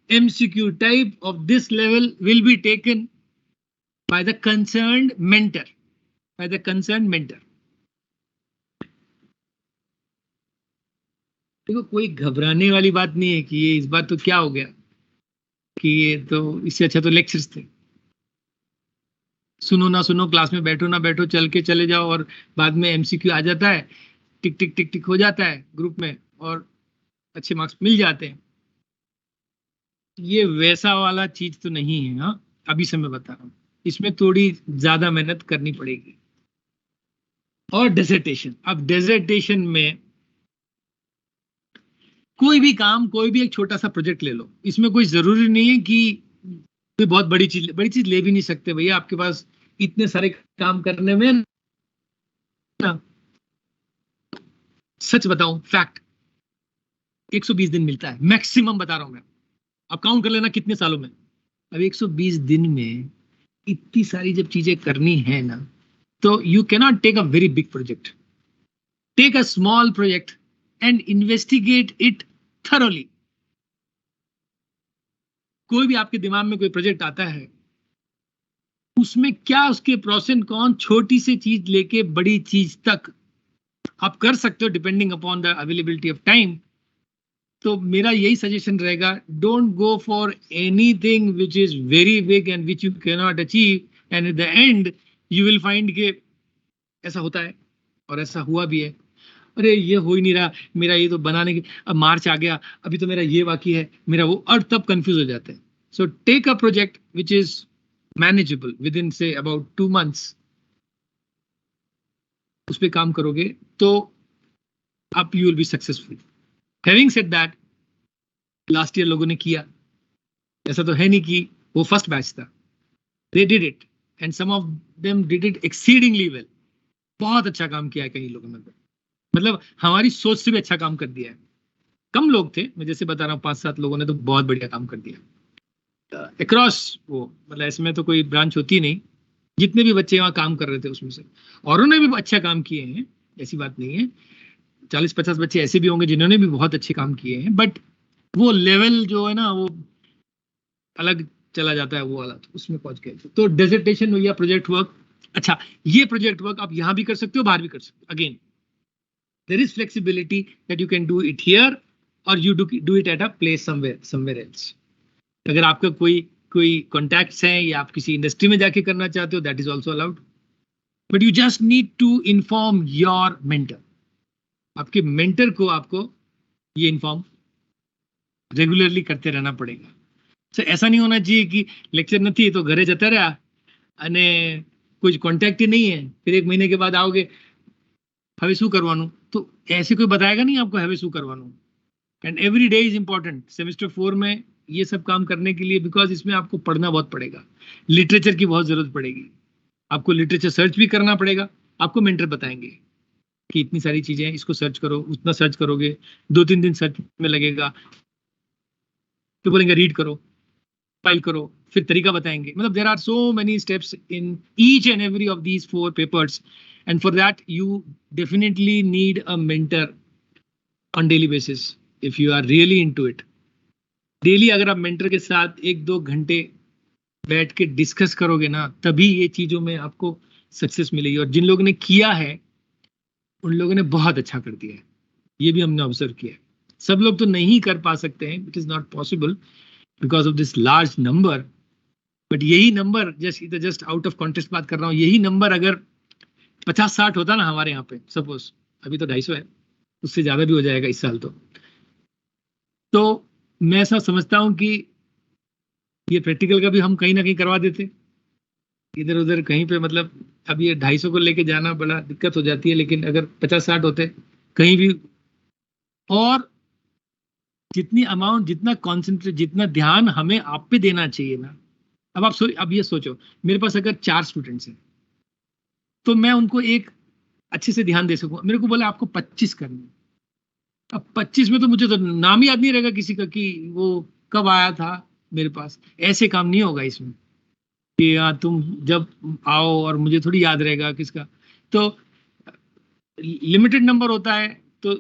MCQ type of this level will be taken by the concerned mentor, by the concerned mentor. देखो कोई घबराने वाली बात नहीं है कि ये इस बार तो क्या हो गया कि ये तो इससे अच्छा तो लेक्चर्स थे। सुनो ना सुनो, क्लास में बैठो ना बैठो, चल के चले जाओ, और बाद में एमसीक्यू आ जाता है, टिक टिक टिक टिक हो जाता है ग्रुप में, और अच्छे मार्क्स मिल जाते हैं। ये वैसा वाला चीज तो नहीं है। हाँ, अभी से मैं बता रहा हूँ, इसमें थोड़ी ज्यादा मेहनत करनी पड़ेगी। और डेजर्टेशन, अब डेजर्टेशन में कोई भी काम, कोई भी एक छोटा सा प्रोजेक्ट ले लो, इसमें कोई जरूरी नहीं है कि कोई बहुत बड़ी चीज ले भी नहीं सकते भैया, आपके पास इतने सारे काम करने में ना, सच बताऊं फैक्ट, 120 दिन मिलता है मैक्सिमम, बता रहा हूं मैं। अब काउंट कर लेना कितने सालों में। अब 120 दिन में इतनी सारी जब चीजें करनी है ना, तो you cannot take a very big project, take a small project and investigate it thoroughly. कोई भी आपके दिमाग में कोई प्रोजेक्ट आता है, उसमें क्या उसके प्रोस एंड कॉन, छोटी सी चीज लेके बड़ी चीज तक आप कर सकते हो depending upon the availability of time. तो मेरा यही सजेशन रहेगा, don't go for anything which is very big and which you can not achieve, and at the end you will find के ऐसा होता है, और ऐसा हुआ भी है। अरे ये हो ही नहीं रहा मेरा, ये तो बनाने की, अब मार्च आ गया, अभी तो मेरा ये बाकी है, मेरा वो, और तब कंफ्यूज हो जाते हैं। So take a project which is manageable within say about 2 months, उस पर काम करोगे तो आप you will be successful. Having said that, last year लोगों ने किया, ऐसा तो है नहीं कि वो फर्स्ट बैच था, they did it, and some of them did it exceedingly well. बहुत अच्छा काम किया है कई लोगों ने, मतलब हमारी सोच से भी अच्छा काम कर दिया है। कम लोग थे, मैं जैसे बता रहा हूँ 5-7 लोगों ने तो बहुत बढ़िया काम कर दिया अक्रॉस वो, मतलब इसमें तो कोई ब्रांच होती नहीं, जितने भी बच्चे वहाँ काम कर रहे थे उसमें से, औरों ने भी अच्छा काम किए हैं, ऐसी बात नहीं है। 40-50 बच्चे ऐसे भी होंगे जिन्होंने भी बहुत अच्छे काम किए हैं, बट वो लेवल जो है ना वो अलग चला जाता है, वो वाला तो उसमें पहुंच गए थे। तो डेजर्टेशन या प्रोजेक्ट वर्क, अच्छा ये प्रोजेक्ट वर्क आप यहाँ भी कर सकते हो, बाहर भी कर सकते हो। Again there is flexibility that you can do it here, और you do it at a place somewhere else. अगर आपका कोई कोई कॉन्टैक्ट्स हैं या आप किसी इंडस्ट्री में जाके करना चाहते हो, that is also allowed, but you just need to inform your mentor. आपके मेंटर को आपको ये इन्फॉर्म रेगुलरली करते रहना पड़ेगा। तो ऐसा नहीं होना चाहिए कि लेक्चर नहीं तो घरे जता रहा અને કોઈ કોન્ટેક્ટ ही नहीं है, फिर 1 महीने के बाद आओगे હવે શું કરવાનું, तो ऐसे कोई बताएगा नहीं आपको હવે શું કરવાનું। And every day is important semester 4 में ये सब काम करने के लिए, बिकॉज इसमें आपको पढ़ना बहुत पड़ेगा, लिटरेचर की बहुत जरूरत पड़ेगी, आपको लिटरेचर सर्च भी करना पड़ेगा। आपको मेंटर बताएंगे कि इतनी सारी चीजें हैं, इसको सर्च करो, उतना सर्च करोगे 2-3 दिन सर्च में लगेगा, तो बोलेंगे रीड करो, फाइल करो, फिर तरीका बताएंगे। मतलब there are so many steps in each and every of these 4 papers, and for that you definitely need a mentor on daily basis if you are really into it. Daily अगर आप mentor के साथ 1-2 घंटे बैठ के discuss करोगे ना, तभी ये चीजों में आपको सक्सेस मिलेगी। और जिन लोगों ने किया है उन लोगों ने बहुत अच्छा कर दिया है, ये भी हमने ऑब्जर्व किया है। सब लोग तो नहीं कर पा सकते हैं, it is not possible because of this large number, but यही number just out of contest बात कर रहा हूँ, यही नंबर अगर 50-60 होता ना हमारे यहाँ पे, सपोज अभी तो 250 है, उससे ज्यादा भी हो जाएगा इस साल तो मैं ऐसा समझता हूँ कि ये प्रैक्टिकल का भी हम कहीं ना कहीं करवा देते, इधर उधर कहीं पे। मतलब अब ये 250 को लेके जाना बड़ा दिक्कत हो जाती है, लेकिन अगर 50-60 होते कहीं भी, और जितनी अमाउंट, जितना कॉन्सेंट्रेट, जितना ध्यान हमें आप पे देना चाहिए ना, अब ये सोचो, मेरे पास अगर 4 स्टूडेंट्स हैं तो मैं उनको एक अच्छे से ध्यान दे सकूं। मेरे को बोला आपको 25 करनी है, अब 25 में तो मुझे तो नाम ही याद नहीं रहेगा किसी का कि वो कब आया था मेरे पास। ऐसे काम नहीं होगा इसमें कि हाँ तुम जब आओ और मुझे थोड़ी याद रहेगा किसका। तो लिमिटेड नंबर होता है तो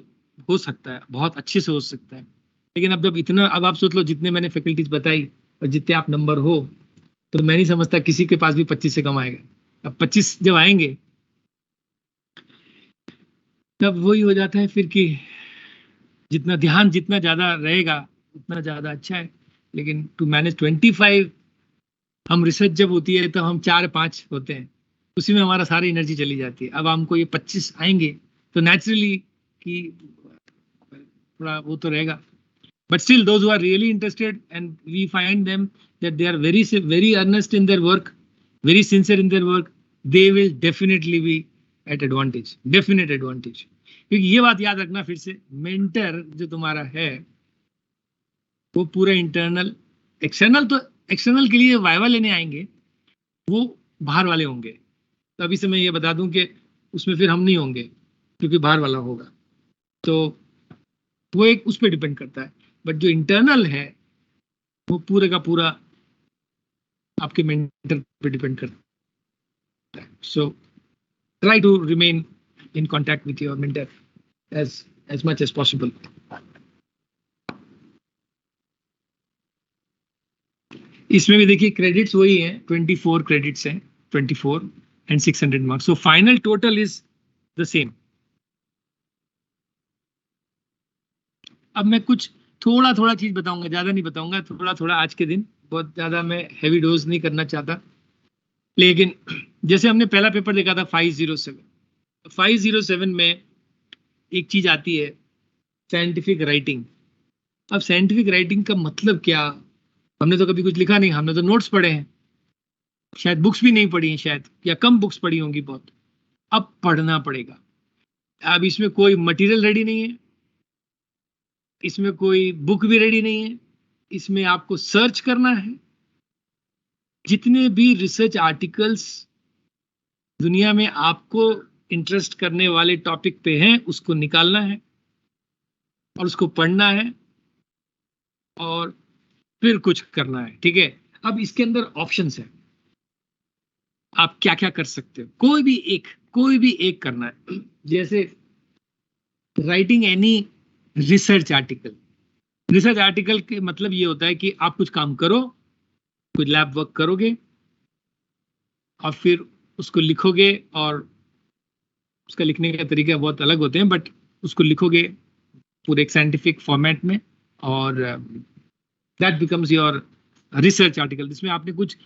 हो सकता है, बहुत अच्छे से हो सकता है, लेकिन अब जब इतना, अब आप सोच लो जितने मैंने फैकल्टीज बताई और जितने आप नंबर हो, तो मैं नहीं समझता किसी के पास भी 25 से कम आएगा। अब 25 जब आएंगे तब वही हो जाता है फिर कि जितना ध्यान जितना ज्यादा रहेगा उतना ज्यादा अच्छा है। लेकिन टू मैनेज 25, हम रिसर्च जब होती है तो हम 4-5 होते हैं, उसी में हमारा सारी एनर्जी चली जाती है। अब हमको ये 25 आएंगे तो नेचुरली कि थोड़ा वो तो रहेगा, but still those who are really interested and we find them that they are very earnest in their work, very sincere in their work, they will definitely be at advantage, definite advantage। क्योंकि ये बात याद रखना फिर से, mentor जो तुम्हारा है वो पूरा इंटरनल, एक्सटर्नल तो एक्सटर्नल के लिए वाइवा लेने आएंगे, वो बाहर वाले होंगे। तो अभी से मैं ये बता दूं कि उसमें फिर हम नहीं होंगे क्योंकि बाहर वाला होगा, तो वो एक उस पर डिपेंड करता है। बट जो इंटरनल है वो पूरे का पूरा आपके मेंटर पे डिपेंड करता है। So try to remain in contact with your mentor as much as possible। इसमें भी देखिए क्रेडिट्स वही हैं, 24 क्रेडिट्स हैं, 24 and 600 marks, so final total is the same. अब मैं कुछ थोड़ा थोड़ा चीज बताऊंगा, ज्यादा नहीं बताऊंगा, थोड़ा थोड़ा आज के दिन, बहुत ज्यादा मैं हैवी डोज नहीं करना चाहता। लेकिन जैसे हमने पहला पेपर देखा था 507 में एक चीज आती है साइंटिफिक राइटिंग। अब साइंटिफिक राइटिंग का मतलब क्या, हमने तो कभी कुछ लिखा नहीं, हमने तो नोट्स पढ़े हैं, शायद बुक्स भी नहीं पढ़ी हैं, शायद या कम बुक्स पढ़ी होंगी बहुत। अब पढ़ना पड़ेगा। अब इसमें कोई मटेरियल रेडी नहीं है, इसमें कोई बुक भी रेडी नहीं है, इसमें आपको सर्च करना है। जितने भी रिसर्च आर्टिकल्स दुनिया में आपको इंटरेस्ट करने वाले टॉपिक पे हैं उसको निकालना है और उसको पढ़ना है और फिर कुछ करना है, ठीक है। अब इसके अंदर ऑप्शंस है, आप क्या क्या कर सकते हो, कोई भी एक करना है। जैसे writing any research article, research article के मतलब ये होता है कि आप कुछ काम करो, कुछ लैब वर्क करोगे और फिर उसको लिखोगे, और उसका लिखने का तरीका बहुत अलग होते हैं, बट उसको लिखोगे पूरे एक साइंटिफिक फॉर्मेट में, और that becomes your research article. जिसमें आपने कुछ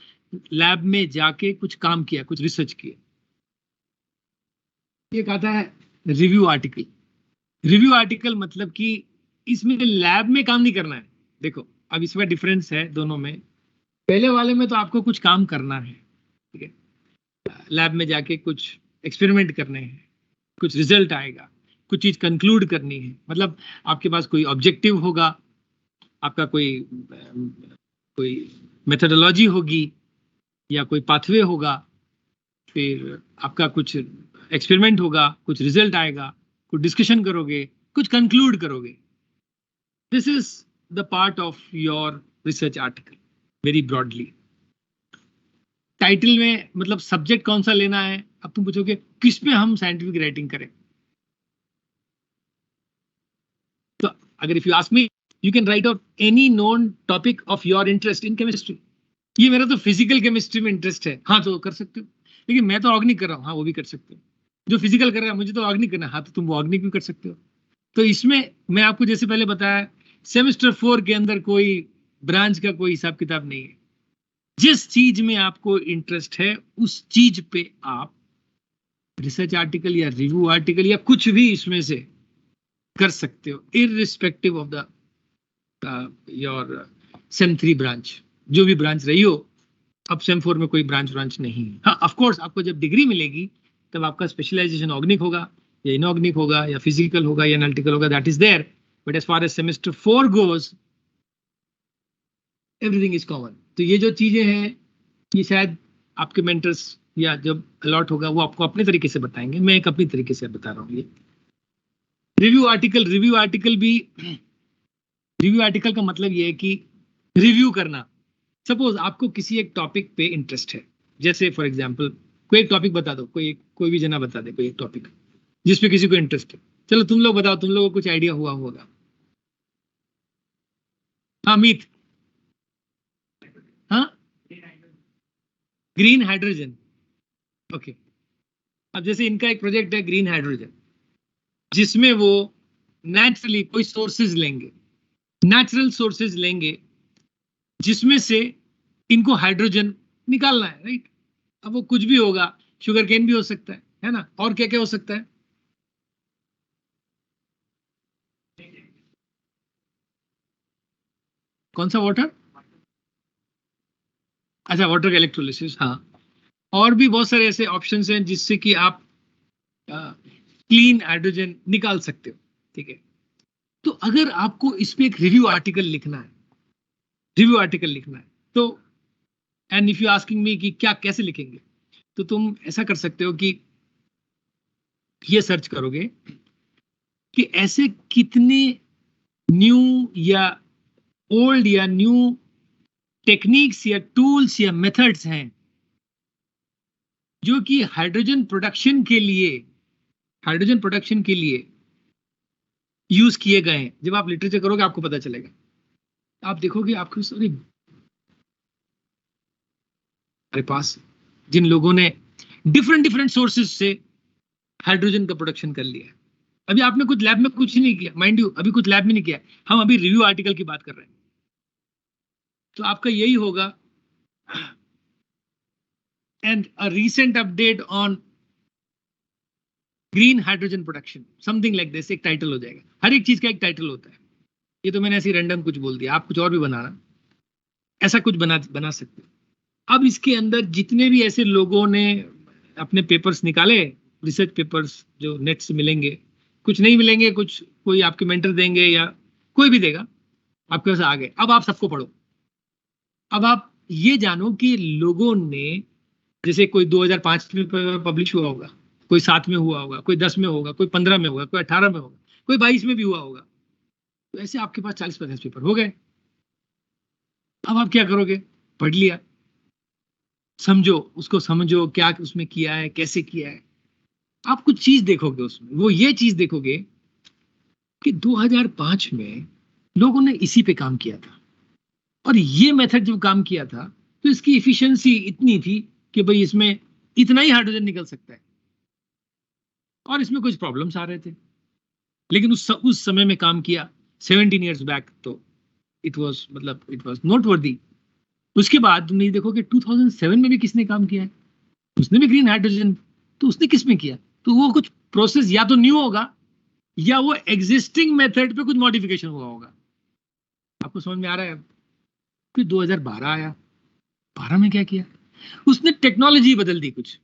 लैब में जाके कुछ काम किया, कुछ रिसर्च किया। एक आता है रिव्यू आर्टिकल। रिव्यू आर्टिकल मतलब कि इसमें लैब में काम नहीं करना है। देखो अब इसमें डिफरेंस है दोनों में। पहले वाले में तो आपको कुछ काम करना है, ठीक है, लैब में जाके कुछ एक्सपेरिमेंट करने हैं, कुछ रिजल्ट आएगा, कुछ चीज कंक्लूड करनी है, मतलब आपके पास कोई ऑब्जेक्टिव होगा, आपका कोई मेथोडोलॉजी होगी या कोई पाथवे होगा, फिर आपका कुछ एक्सपेरिमेंट होगा, कुछ रिजल्ट आएगा, कुछ डिस्कशन करोगे, कुछ कंक्लूड करोगे। This is the part of your research article very broadly. Title में मतलब सब्जेक्ट कौन सा लेना है। अब तुम पूछोगे किस पे हम साइंटिफिक राइटिंग करें, तो अगर if you ask me, you can write out any known topic of your interest in chemistry. ये मेरा तो फिजिकल केमिस्ट्री में इंटरेस्ट है, हाँ तो कर सकते हो। लेकिन मैं तो ऑर्गेनिक कर रहा हूँ, हाँ वो भी कर सकते हो। जो फिजिकल कर रहा है, मुझे तो ऑर्गेनिक करना है, हाँ तो तुम वो ऑर्गेनिक भी कर सकते हो। तो इसमें मैं आपको जैसे पहले बताया, सेमेस्टर 4 के अंदर कोई ब्रांच का कोई हिसाब किताब नहीं है। जिस चीज में आपको इंटरेस्ट है उस चीज पे आप रिसर्च आर्टिकल या रिव्यू आर्टिकल या कुछ भी इसमें से कर सकते हो, irrespective of the your same 3 branch, जो भी ब्रांच रही हो। अब सेम 4 में कोई ब्रांच नहीं है। हाँ ऑफ कोर्स आपको जब डिग्री मिलेगी तब आपका स्पेशलाइजेशन ऑर्गेनिक होगा या इनऑर्गेनिक होगा या फिजिकल होगा या एनालिटिकल होगा, that is there. but as far as semester 4 goes, everything is common. तो ये जो चीजें हैं ये शायद आपके मेंटर्स या जब अलॉट होगा वो आपको अपने तरीके से बताएंगे, मैं एक अपनी तरीके से बता रहा हूँ। ये रिव्यू आर्टिकल का मतलब ये है कि रिव्यू करना। सपोज आपको किसी एक टॉपिक पे इंटरेस्ट है, जैसे फॉर एग्जांपल कोई एक टॉपिक बता दो, कोई भी जना बता दे कोई एक टॉपिक जिस पे किसी को इंटरेस्ट है। चलो तुम लोग बताओ, तुम लोगों को कुछ आइडिया हुआ होगा। हाँ मीत, हाँ ग्रीन हाइड्रोजन, ओके। अब जैसे इनका एक प्रोजेक्ट है ग्रीन हाइड्रोजन, जिसमें वो नेचुरली कोई सोर्सेज लेंगे, नेचुरल सोर्सेज लेंगे, जिसमें से इनको हाइड्रोजन निकालना है, राइट। अब वो कुछ भी होगा, शुगर केन भी हो सकता है ना, और क्या क्या हो सकता है। कौन सा वाटर? अच्छा, वाटर का इलेक्ट्रोलिसिस, हाँ। और भी बहुत सारे ऐसे ऑप्शंस हैं जिससे कि आप क्लीन हाइड्रोजन निकाल सकते हो, ठीक है। तो अगर आपको इस पे एक रिव्यू आर्टिकल लिखना है, तो and if you asking me कि क्या कैसे लिखेंगे, तो तुम ऐसा कर सकते हो कि ये सर्च करोगे कि ऐसे कितने न्यू या ओल्ड या न्यू टेक्निक्स या टूल्स या मेथड्स हैं जो कि हाइड्रोजन प्रोडक्शन के लिए यूज किए गए हैं। जब आप लिटरेचर करोगे आपको पता चलेगा, आप देखोगे आपके पास जिन लोगों ने डिफरेंट सोर्सेज से हाइड्रोजन का प्रोडक्शन कर लिया है। अभी आपने कुछ लैब में कुछ नहीं किया, माइंड यू, अभी कुछ लैब में नहीं किया, हम अभी रिव्यू आर्टिकल की बात कर रहे हैं। तो आपका यही होगा, and a recent update on green hydrogen production, something like this, एक टाइटल हो जाएगा। हर एक चीज का एक टाइटल होता है। ये तो मैंने ऐसी रैंडम कुछ बोल दिया, आप कुछ और भी बनाना, ऐसा कुछ बना सकते हो। अब इसके अंदर जितने भी ऐसे लोगों ने अपने पेपर्स निकाले, रिसर्च पेपर्स जो नेट से मिलेंगे, कुछ नहीं मिलेंगे, कुछ कोई आपके मेंटर देंगे या कोई भी देगा, आपके पास आ गए। अब आप सबको पढ़ो। अब आप ये जानो कि लोगों ने, जैसे कोई 2005 में पब्लिश हुआ होगा, कोई 7 में हुआ होगा, कोई 10 में होगा, कोई 15 में होगा, कोई 18 में होगा, कोई 22 में भी हुआ होगा। तो ऐसे आपके पास 40-50 पेपर हो गए। अब आप क्या करोगे? पढ़ लिया, समझो उसको, समझो क्या उसमें किया है, कैसे किया है। आप कुछ चीज देखोगे उसमें, वो ये चीज देखोगे कि 2005 में लोगों ने इसी पे काम किया था, और ये मेथड जब काम किया था तो इसकी इफिशिएंसी इतनी थी कि भाई इसमें इतना ही हाइड्रोजन निकल सकता है, और इसमें कुछ प्रॉब्लम्स आ रहे थे, लेकिन उस समय में काम किया 17 ईयर्स बैक, तो इट वाज नोटवर्दी। उसके बाद तुम ये देखो कि 2007 में भी किसने काम किया है, उसने भी ग्रीन हाइड्रोजन। तो उसने किस में किया? तो वो कुछ प्रोसेस या तो न्यू होगा या वो एग्जिस्टिंग मेथड पे कुछ मॉडिफिकेशन हुआ होगा। आपको समझ में आ रहा है? फिर 2012 आया, 12 में क्या किया? उसने टेक्नोलॉजी बदल दी, कुछ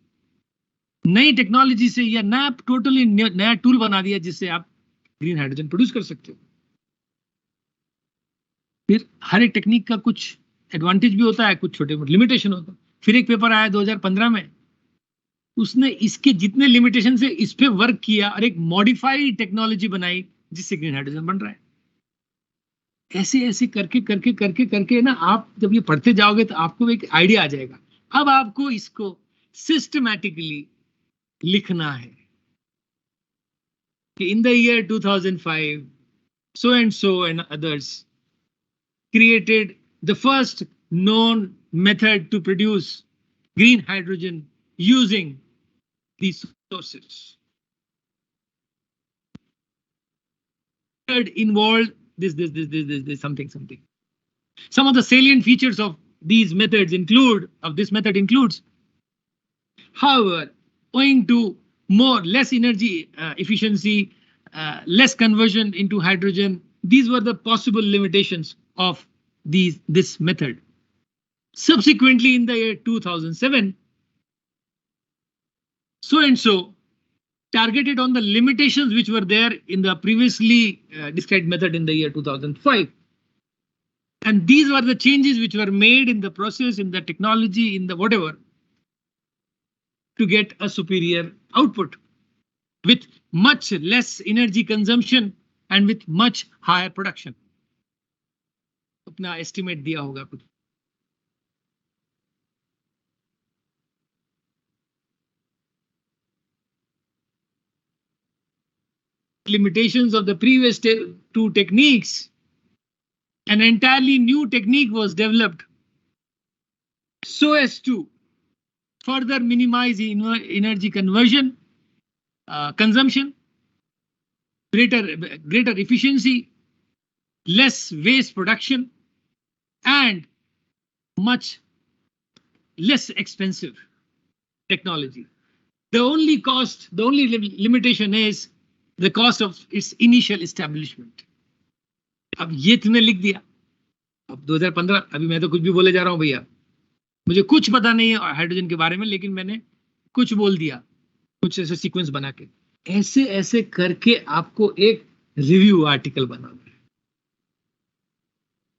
नई टेक्नोलॉजी से या नया टोटली नया टूल बना दिया जिससे आप ग्रीन हाइड्रोजन प्रोड्यूस कर सकते हो। फिर हर एक टेक्निक का कुछ एडवांटेज भी होता है, कुछ छोटे मोटे लिमिटेशन होता है। फिर एक पेपर आया 2015 में, उसने इसके जितने लिमिटेशन से इस पे वर्क किया और एक मॉडिफाइड टेक्नोलॉजी बनाई जिससे ग्रीन हाइड्रोजन बन रहा है। ऐसे ऐसे करके ना, आप जब ये पढ़ते जाओगे तो आपको एक आइडिया आ जाएगा। अब आपको इसको सिस्टमैटिकली लिखना है कि in the year 2005 so and others created the first known method to produce green hydrogen using these sources. Involved this something. Some of the salient features of these methods includes, however, owing to less energy efficiency, less conversion into hydrogen, these were the possible limitations of this method. Subsequently, in the year 2007, so targeted on the limitations which were there in the previously described method in the year 2005. And these were the changes which were made in the process, in the technology, in the whatever, to get a superior output with much less energy consumption and with much higher production. अपना estimate दिया होगा कुछ. Limitations of the previous two techniques, an entirely new technique was developed so as to further minimize energy conversion, consumption, greater efficiency, less waste production, and much less expensive technology. The only limitation is the cost of its initial establishment. अब ये तुमने लिख दिया. अब 2015, अभी मैं तो कुछ भी बोले जा रहा हूं भैया, मुझे कुछ पता नहीं है हाइड्रोजन के बारे में, लेकिन मैंने कुछ बोल दिया, कुछ ऐसे सीक्वेंस बना के. ऐसे ऐसे करके आपको एक रिव्यू आर्टिकल बनाना है.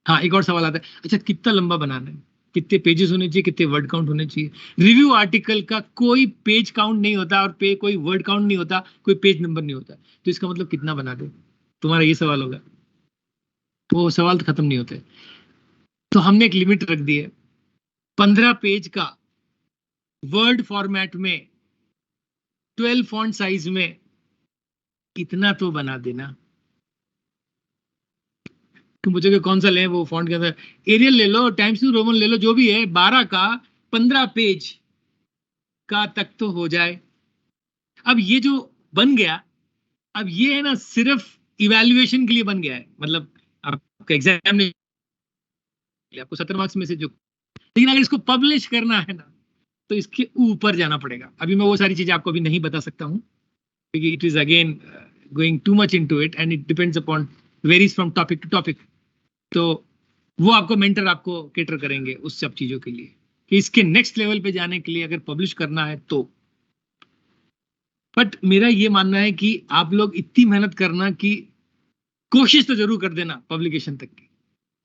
हाँ, एक और सवाल आता है, अच्छा कितना लंबा बनाना है, कितने पेजेस होने चाहिए, कितने वर्ड काउंट होने चाहिए. रिव्यू आर्टिकल का कोई पेज काउंट नहीं होता और कोई वर्ड काउंट नहीं होता, कोई पेज नंबर नहीं होता. तो इसका मतलब कितना बना दे, तुम्हारा ये सवाल होगा. वो सवाल तो खत्म नहीं होते. तो हमने एक लिमिट रख दी है 15 पेज का वर्ड फॉर्मेट में 12 फॉन्ट साइज में. इतना तो बना देना. तुम पूछोगे कौन सा लें, वो फॉन्ट के अंदर एरियल ले लो, टाइम्स न्यू रोमन ले लो, जो भी है, 12 का 15 पेज का तक तो हो जाए. अब ये जो बन गया, अब ये है ना सिर्फ इवैल्यूएशन के लिए बन गया है, मतलब आपका एग्जाम नहीं, आपको 70 मार्क्स में से जो, लेकिन अगर इसको पब्लिश करना है ना तो इसके ऊपर जाना पड़ेगा. अभी मैं वो सारी चीजें आपको अभी नहीं बता सकता हूँ, क्योंकि it is again going too much into it and it depends upon, varies from topic to topic. तो वो आपको मेंटर आपको केटर करेंगे उस सब चीजों के लिए, कि इसके नेक्स्ट लेवल पे जाने के लिए अगर पब्लिश करना है तो. बट मेरा ये मानना है कि आप लोग इतनी मेहनत करना कि कोशिश तो जरूर कर देना पब्लिकेशन तक की.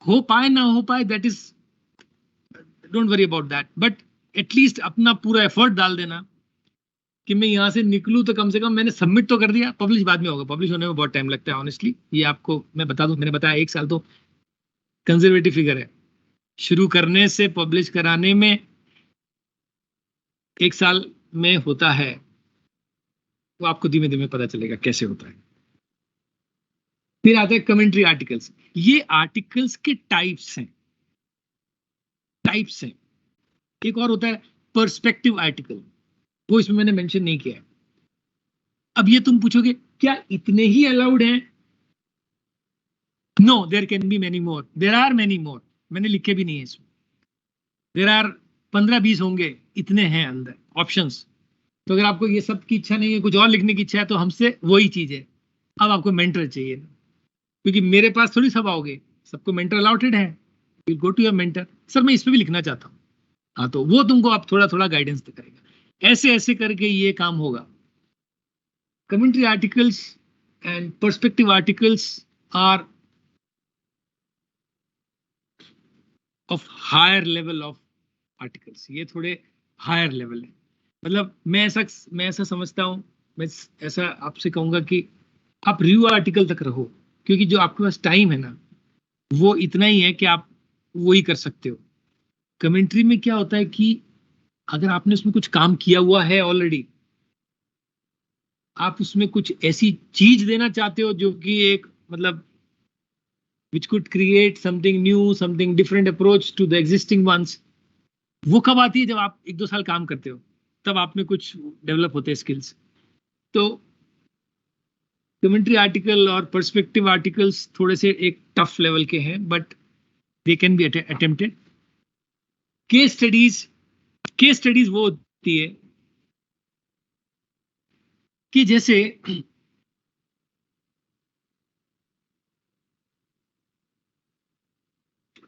हो पाए ना हो पाए, that is, don't worry about that, but at least अपना पूरा एफर्ट डाल देना कि मैं यहां से निकलूं तो कम से कम मैंने सबमिट तो कर दिया. पब्लिश बाद में होगा, पब्लिश होने में बहुत टाइम लगता है ऑनेस्टली, ये आपको मैं बता दूं. मैंने बताया 1 साल तो कंजर्वेटिव फिगर है. शुरू करने से पब्लिश कराने में 1 साल में होता है. वो आपको धीमे धीमे पता चलेगा कैसे होता है. फिर आता है कमेंट्री आर्टिकल्स. ये आर्टिकल्स के टाइप्स हैं. एक और होता है पर्सपेक्टिव आर्टिकल, वो इसमें मैंने मेंशन नहीं किया है. अब ये तुम पूछोगे क्या इतने ही अलाउड हैं? No, there can be many more, there are many more. मैंने लिखे भी नहीं है इसमें. देयर आर 15-20 होंगे, इतने हैं अंदर ऑप्शंस. तो अगर आपको ये सब की इच्छा नहीं है, कुछ और लिखने की इच्छा है, तो हमसे वही चीज है. अब आपको मेंटर चाहिए, क्योंकि मेरे पास थोड़ी सब आओगे, सबको मेंटर अलाउटेड है. You go to your mentor, sir मैं इसमें भी लिखना चाहता हूँ. हाँ, तो वो तुमको आप थोड़ा थोड़ा गाइडेंस करेगा. ऐसे ऐसे करके ये काम होगा. Commentary articles and perspective articles are of higher level of articles. ये थोड़े हायर लेवल है. मतलब मैं ऐसा समझता हूँ, मैं ऐसा आपसे कहूंगा कि आप रिव्यू आर्टिकल तक रहो, क्योंकि जो आपके पास टाइम है ना वो इतना ही है कि आप वो ही कर सकते हो. कमेंट्री में क्या होता है कि अगर आपने उसमें कुछ काम किया हुआ है ऑलरेडी, आप उसमें कुछ ऐसी चीज देना चाहते हो जो कि एक मतलब which could create something new, something different approach to the existing ones. वो कब आती है? जब आप 1-2 साल काम करते हो, तब आप में कुछ डेवलप होते हैं स्किल्स. तो कमेंट्री आर्टिकल और पर्सपेक्टिव आर्टिकल्स थोड़े से एक टफ लेवल के हैं, but they can be attempted. Case studies वो होती है कि जैसे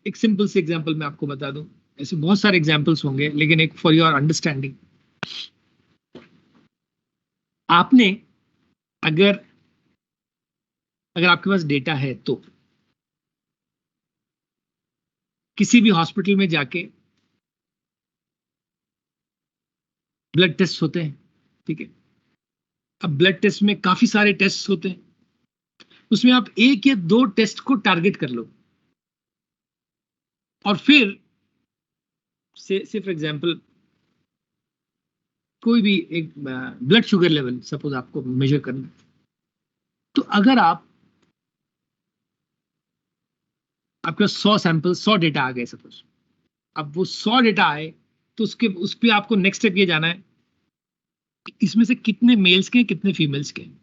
एक सिंपल से एग्जांपल मैं आपको बता दूं. ऐसे बहुत सारे एग्जांपल्स होंगे, लेकिन एक फॉर योर अंडरस्टैंडिंग, आपने अगर अगर आपके पास डेटा है तो किसी भी हॉस्पिटल में जाके ब्लड टेस्ट होते हैं, ठीक है। अब ब्लड टेस्ट में काफी सारे टेस्ट होते हैं, उसमें आप एक या दो टेस्ट को टारगेट कर लो, और फिर से फॉर एग्जांपल कोई भी एक ब्लड शुगर लेवल सपोज आपको मेजर करना है, तो अगर आपके पास 100 सैंपल 100 डेटा आ गए सपोज, अब वो 100 डेटा आए, तो उसके उस पे आपको नेक्स्ट स्टेप ये जाना है कि इसमें से कितने मेल्स के हैं, कितने फीमेल्स के हैं।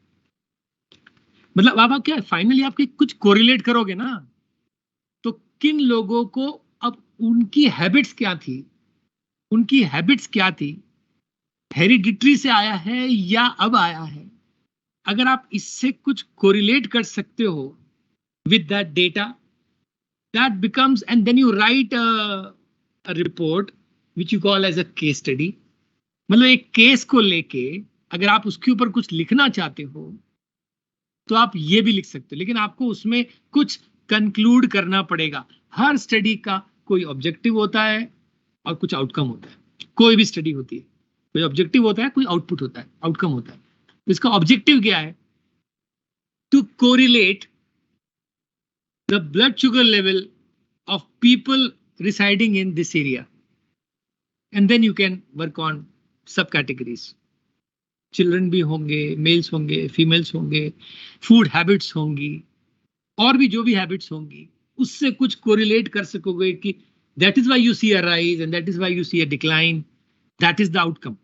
मतलब आप क्या फाइनली आपके कुछ कोरिलेट करोगे ना, तो किन लोगों को, अब उनकी हैबिट्स क्या थी, उनकी हैबिट्स क्या थी, हेरिडिटरी से आया है या अब आया है। अगर आप इससे कुछ कोरिलेट कर सकते हो with that data, that becomes, and then you write a report which you call as a case study. मतलब एक केस को लेके अगर आप उसके ऊपर कुछ लिखना चाहते हो तो आप ये भी लिख सकते हो, लेकिन आपको उसमें कुछ कंक्लूड करना पड़ेगा। हर स्टडी का कोई ऑब्जेक्टिव होता है और कुछ आउटकम होता है, कोई भी स्टडी होती है, कोई ऑब्जेक्टिव होता है, कोई आउटपुट होता है, आउटकम होता है। तो इसका ऑब्जेक्टिव क्या है? To correlate the blood sugar level of people residing in this area, and then you can work on subcategories. Children भी होंगे, मेल्स होंगे, फीमेल्स होंगे, फूड हैबिट्स होंगी, और भी जो भी हैबिट्स होंगी, उससे कुछ कोरिलेट कर सकोगे कि that is why you see a rise and that is why you see a decline, that is the outcome.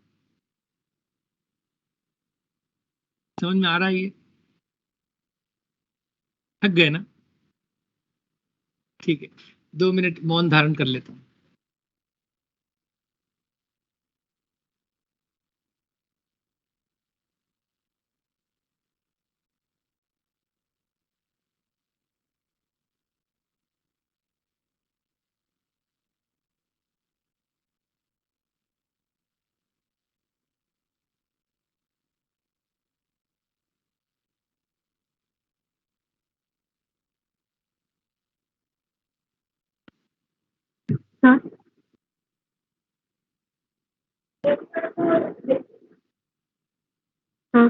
समझ में आ रहा है ये? थक गए ना? ठीक है, 2 मिनट मौन धारण कर लेता हूँ। हाँ हाँ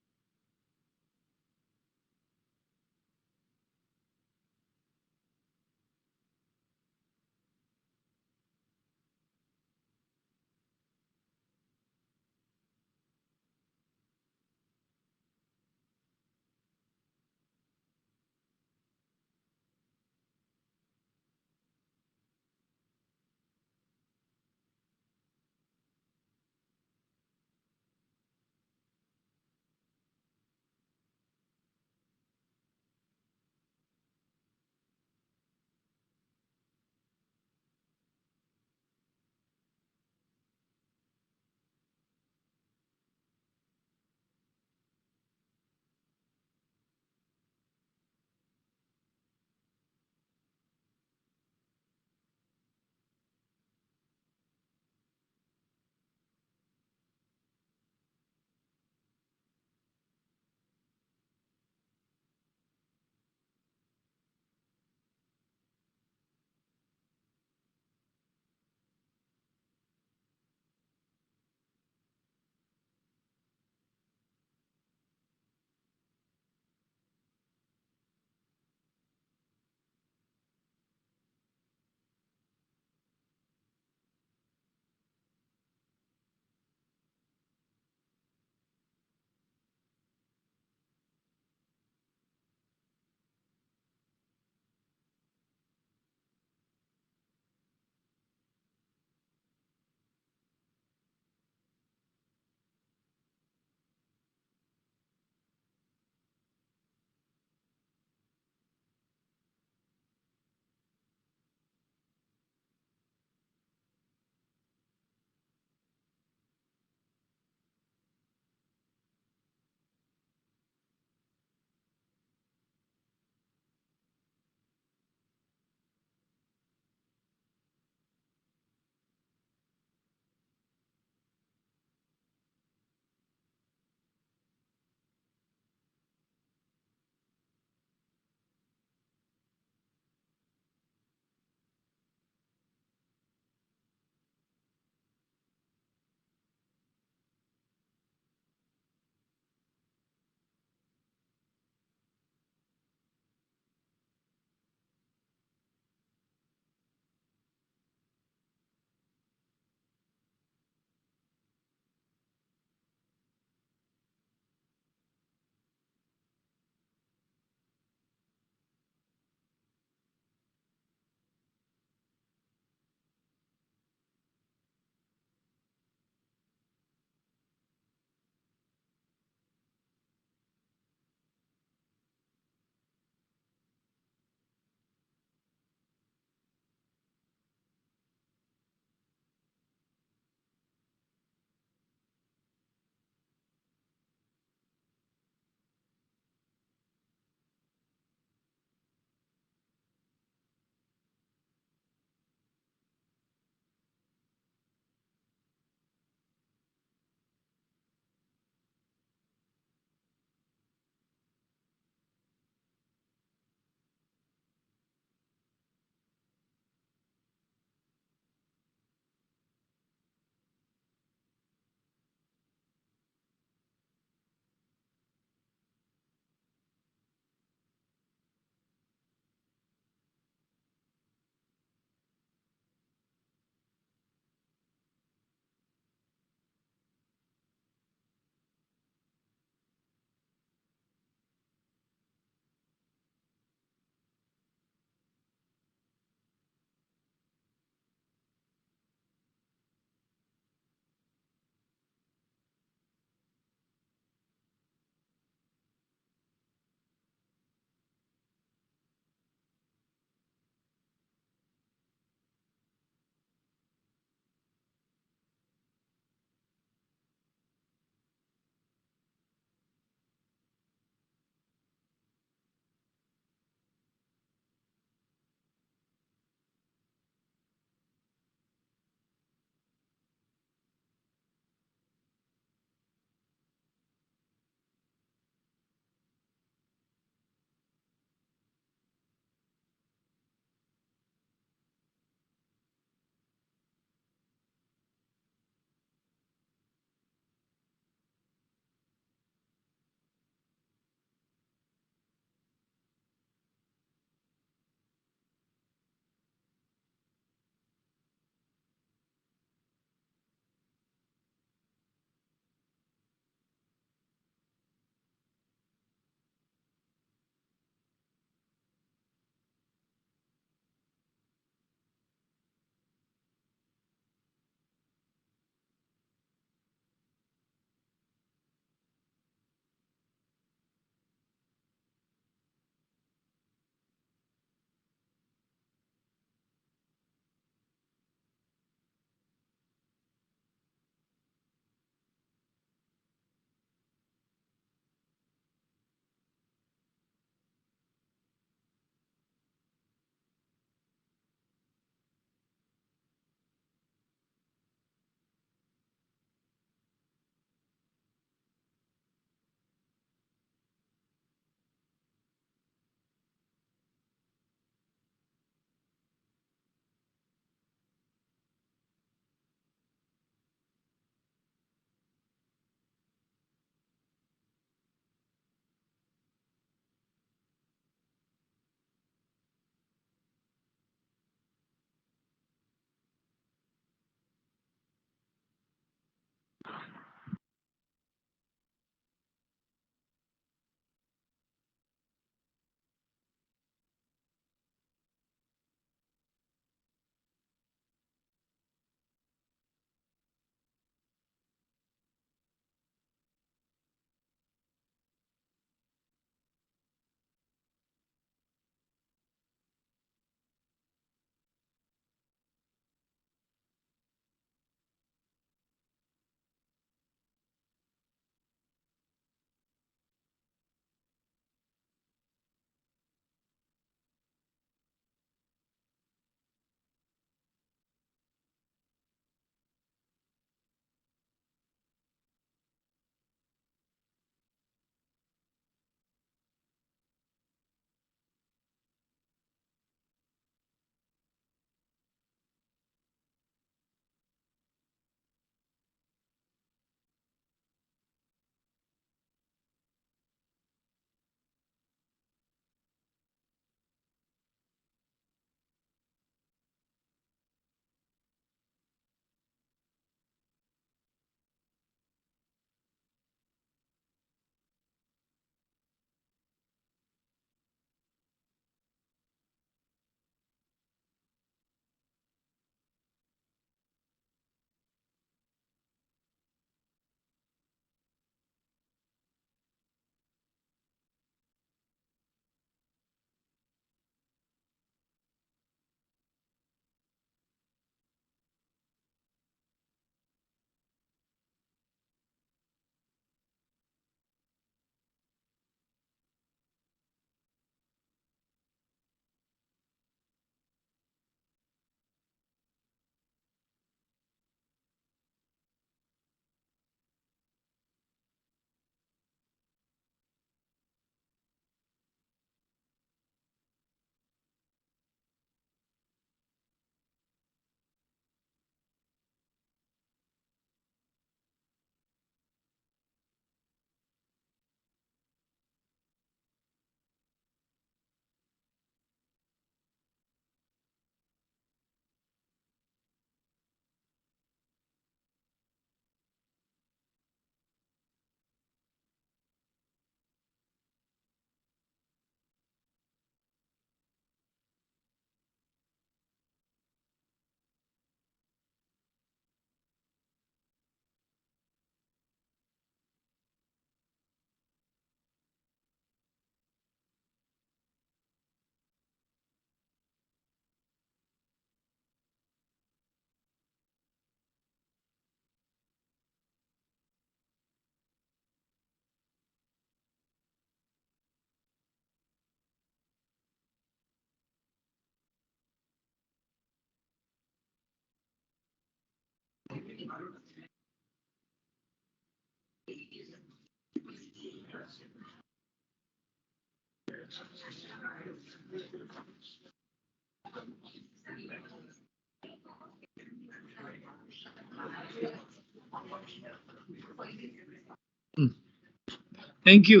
थैंक यू,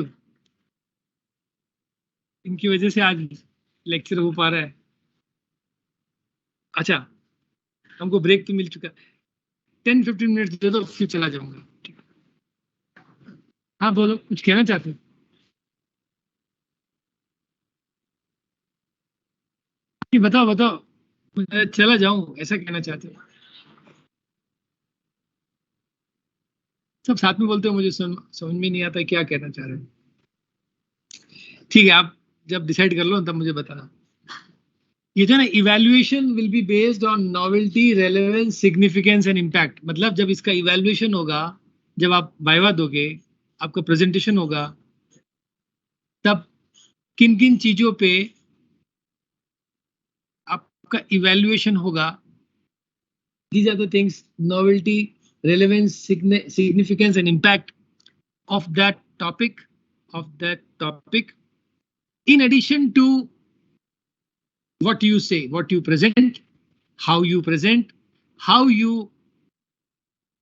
इनकी वजह से आज लेक्चर हो पा रहा है। अच्छा, हमको ब्रेक तो मिल चुका है, 10-15 मिनट दे दो, फिर चला जाऊंगा। ठीक। हाँ बोलो, कुछ कहना चाहते हो? बताओ बताओ, मैं चला जाऊं ऐसा कहना चाहते हो? सब साथ में बोलते हो, मुझे समझ में नहीं आता क्या कहना चाह रहे हो। ठीक है, आप जब डिसाइड कर लो तब मुझे बताना। ये जो ना, evaluation will be based on novelty, relevance, significance and impact. मतलब जब इसका इवैल्यूएशन होगा, जब आप वाइवा दोगे, आपका प्रेजेंटेशन होगा, तब किन किन चीजों पे आपका इवैल्यूएशन होगा। These are the things: novelty, relevance, significance and impact of that topic, in addition to what you say, what you present, how you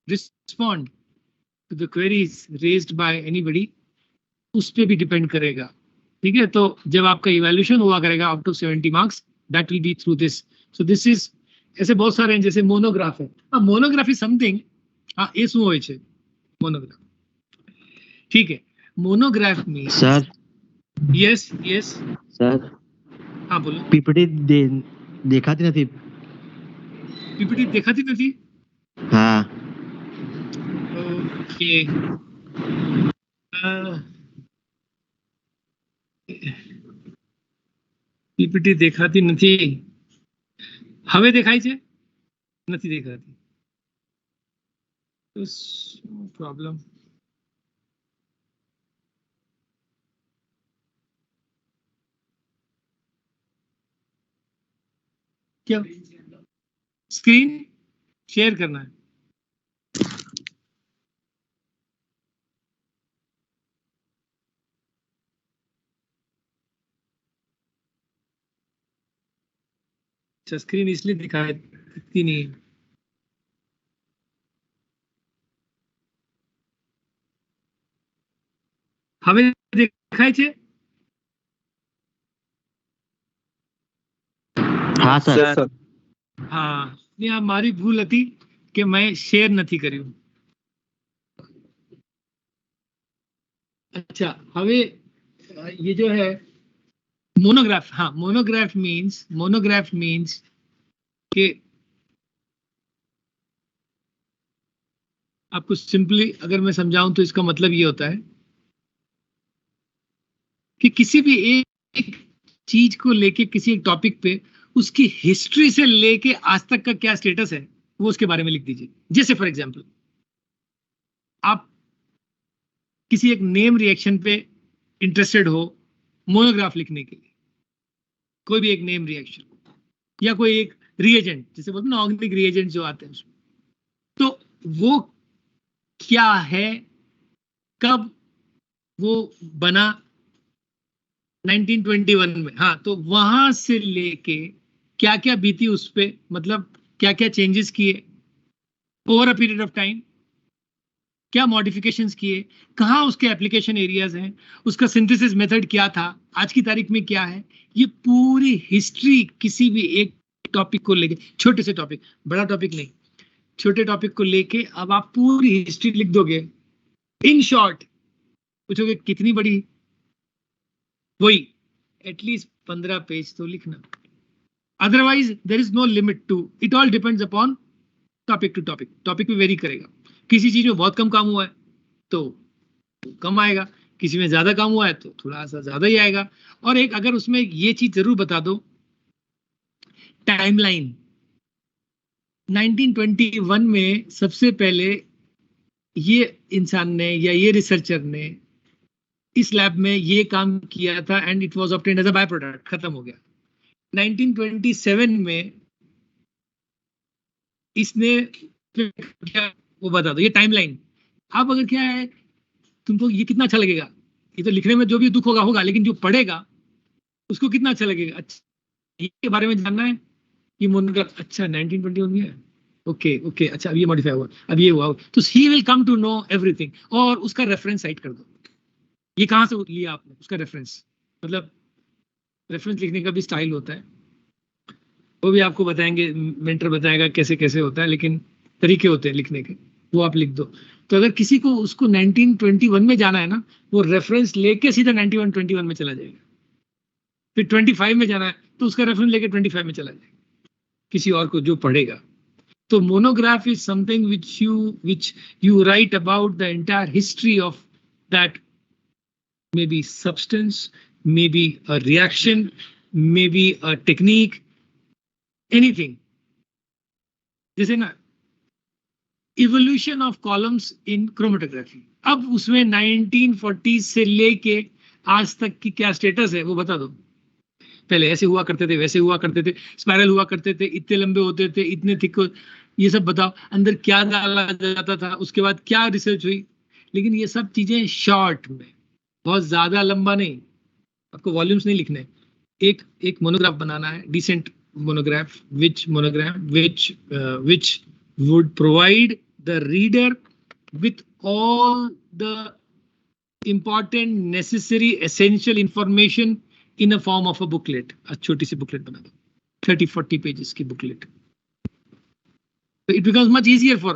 respond to the queries raised by anybody, उस पे भी depend करेगा। ठीक है, तो जब आपका evaluation हुआ करेगा out of 70 marks, that will B through this. So this is, ऐसे बहुत सारे हैं, जैसे मोनोग्राफ है। मोनोग्राफ इज समथिंग, हाँ ये શું હોય છે मोनोग्राफ? ठीक है, मोनोग्राफ में सर यस यस सर हाँ बोलो। પીપીટી દેખાતી નથી. પીપીટી દેખાતી નથી? હા ઓકે, પીપીટી દેખાતી નથી, હવે દેખાય છે? નથી દેખાતી, તો શું પ્રોબ્લેમ? क्या स्क्रीन शेयर करना है? अच्छा, स्क्रीन इसलिए दिखती नहीं है। હવે દેખાય છે? હા સર. હા, ને આ મારી ભૂલ હતી કે मैं शेयर નથી કર્યું। अच्छा, હવે ये जो है मोनोग्राफ, हाँ मोनोग्राफ मीन्स कि आपको सिंपली अगर मैं समझाऊं तो इसका मतलब ये होता है कि किसी भी एक चीज को लेके, किसी एक टॉपिक पे उसकी हिस्ट्री से लेके आज तक का क्या स्टेटस है, वो उसके बारे में लिख दीजिए। जैसे फॉर एग्जांपल, आप किसी एक नेम रिएक्शन पे इंटरेस्टेड हो मोनोग्राफ लिखने के लिए, कोई भी एक नेम रिएक्शन या कोई एक रिएजेंट, जैसे बोलते हैं ना ऑर्गेनिक रिएजेंट जो आते हैं उसमें, तो वो क्या है, कब वो बना, 1921 में, हाँ, तो वहां से लेके क्या क्या बीती उस पे, मतलब क्या क्या चेंजेस किए over a period of time, क्या मॉडिफिकेशंस किए, कहाँ उसके एप्लीकेशन एरियाज हैं, उसका सिंथेसिस मेथड क्या था, आज की तारीख में क्या है, ये पूरी हिस्ट्री किसी भी एक टॉपिक को लेके, छोटे से टॉपिक, बड़ा टॉपिक नहीं, छोटे टॉपिक को लेके अब आप पूरी हिस्ट्री लिख दोगे। इन शॉर्ट पूछोगे कितनी बड़ी, वही एटलीस्ट 15 पेज तो लिखना। Otherwise there is no limit to, it all depends upon topic to topic, topic पे वेरी करेगा। किसी चीज में बहुत कम काम हुआ है तो कम आएगा, किसी में ज्यादा काम हुआ है तो थोड़ा सा ज्यादा ही आएगा। और एक अगर उसमें ये चीज जरूर बता दो, टाइमलाइन 1921 में सबसे पहले ये इंसान ने या ये रिसर्चर ने इस लैब में ये काम किया था and it was obtained as a by product, खत्म हो गया। 1927 में इसने वो बता दो, ये टाइमलाइन। अब अगर क्या है, तुमको ये कितना अच्छा लगेगा, ये तो लिखने में जो भी दुख होगा होगा, लेकिन जो पढ़ेगा उसको कितना अच्छा लगेगा। अच्छा, ये बारे में जानना है, ये मोनोग्राफ अच्छा 1921 में है, ओके ओके, अच्छा अब ये मॉडिफाई हुआ, अब ये हुआ, तो he will come to know everything. और उसका रेफरेंस साइट कर दो, ये कहाँ से लिया आपने, उसका रेफरेंस, मतलब रेफरेंस लिखने का भी स्टाइल होता है, वो भी आपको बताएंगे, मेंटर बताएगा कैसे कैसे होता है, लेकिन तरीके होते हैं लिखने के, वो आप लिख दो। तो अगर किसी को उसको 1921 में जाना है ना, वो रेफरेंस लेके सीधा 1921 में चला जाएगा। फिर 25 में जाना है तो उसका रेफरेंस लेके 25 में चला जाएगा, किसी और को जो पढ़ेगा। तो monograph is something which you write about the entire history of that, maybe substance, maybe a reaction, maybe a technique, anything. जैसे ना evolution of columns in chromatography, अब उसमें 1940 से लेके आज तक की क्या स्टेटस है वो बता दो। पहले ऐसे हुआ करते थे, वैसे हुआ करते थे, स्पाइरल हुआ करते थे, इतने लंबे होते थे, इतने थिक, ये सब बताओ, अंदर क्या डाला जाता था, उसके बाद क्या रिसर्च हुई। लेकिन ये सब चीजें शॉर्ट में, बहुत ज्यादा लंबा नहीं, आपको वॉल्यूम्स नहीं लिखने। एक एक मोनोग्राफ बनाना है, decent monograph which would provide the reader with all the important necessary essential information in a form of a booklet। छोटी सी बुकलेट बना दो, 30-40 पेजेस की booklet. It becomes much easier for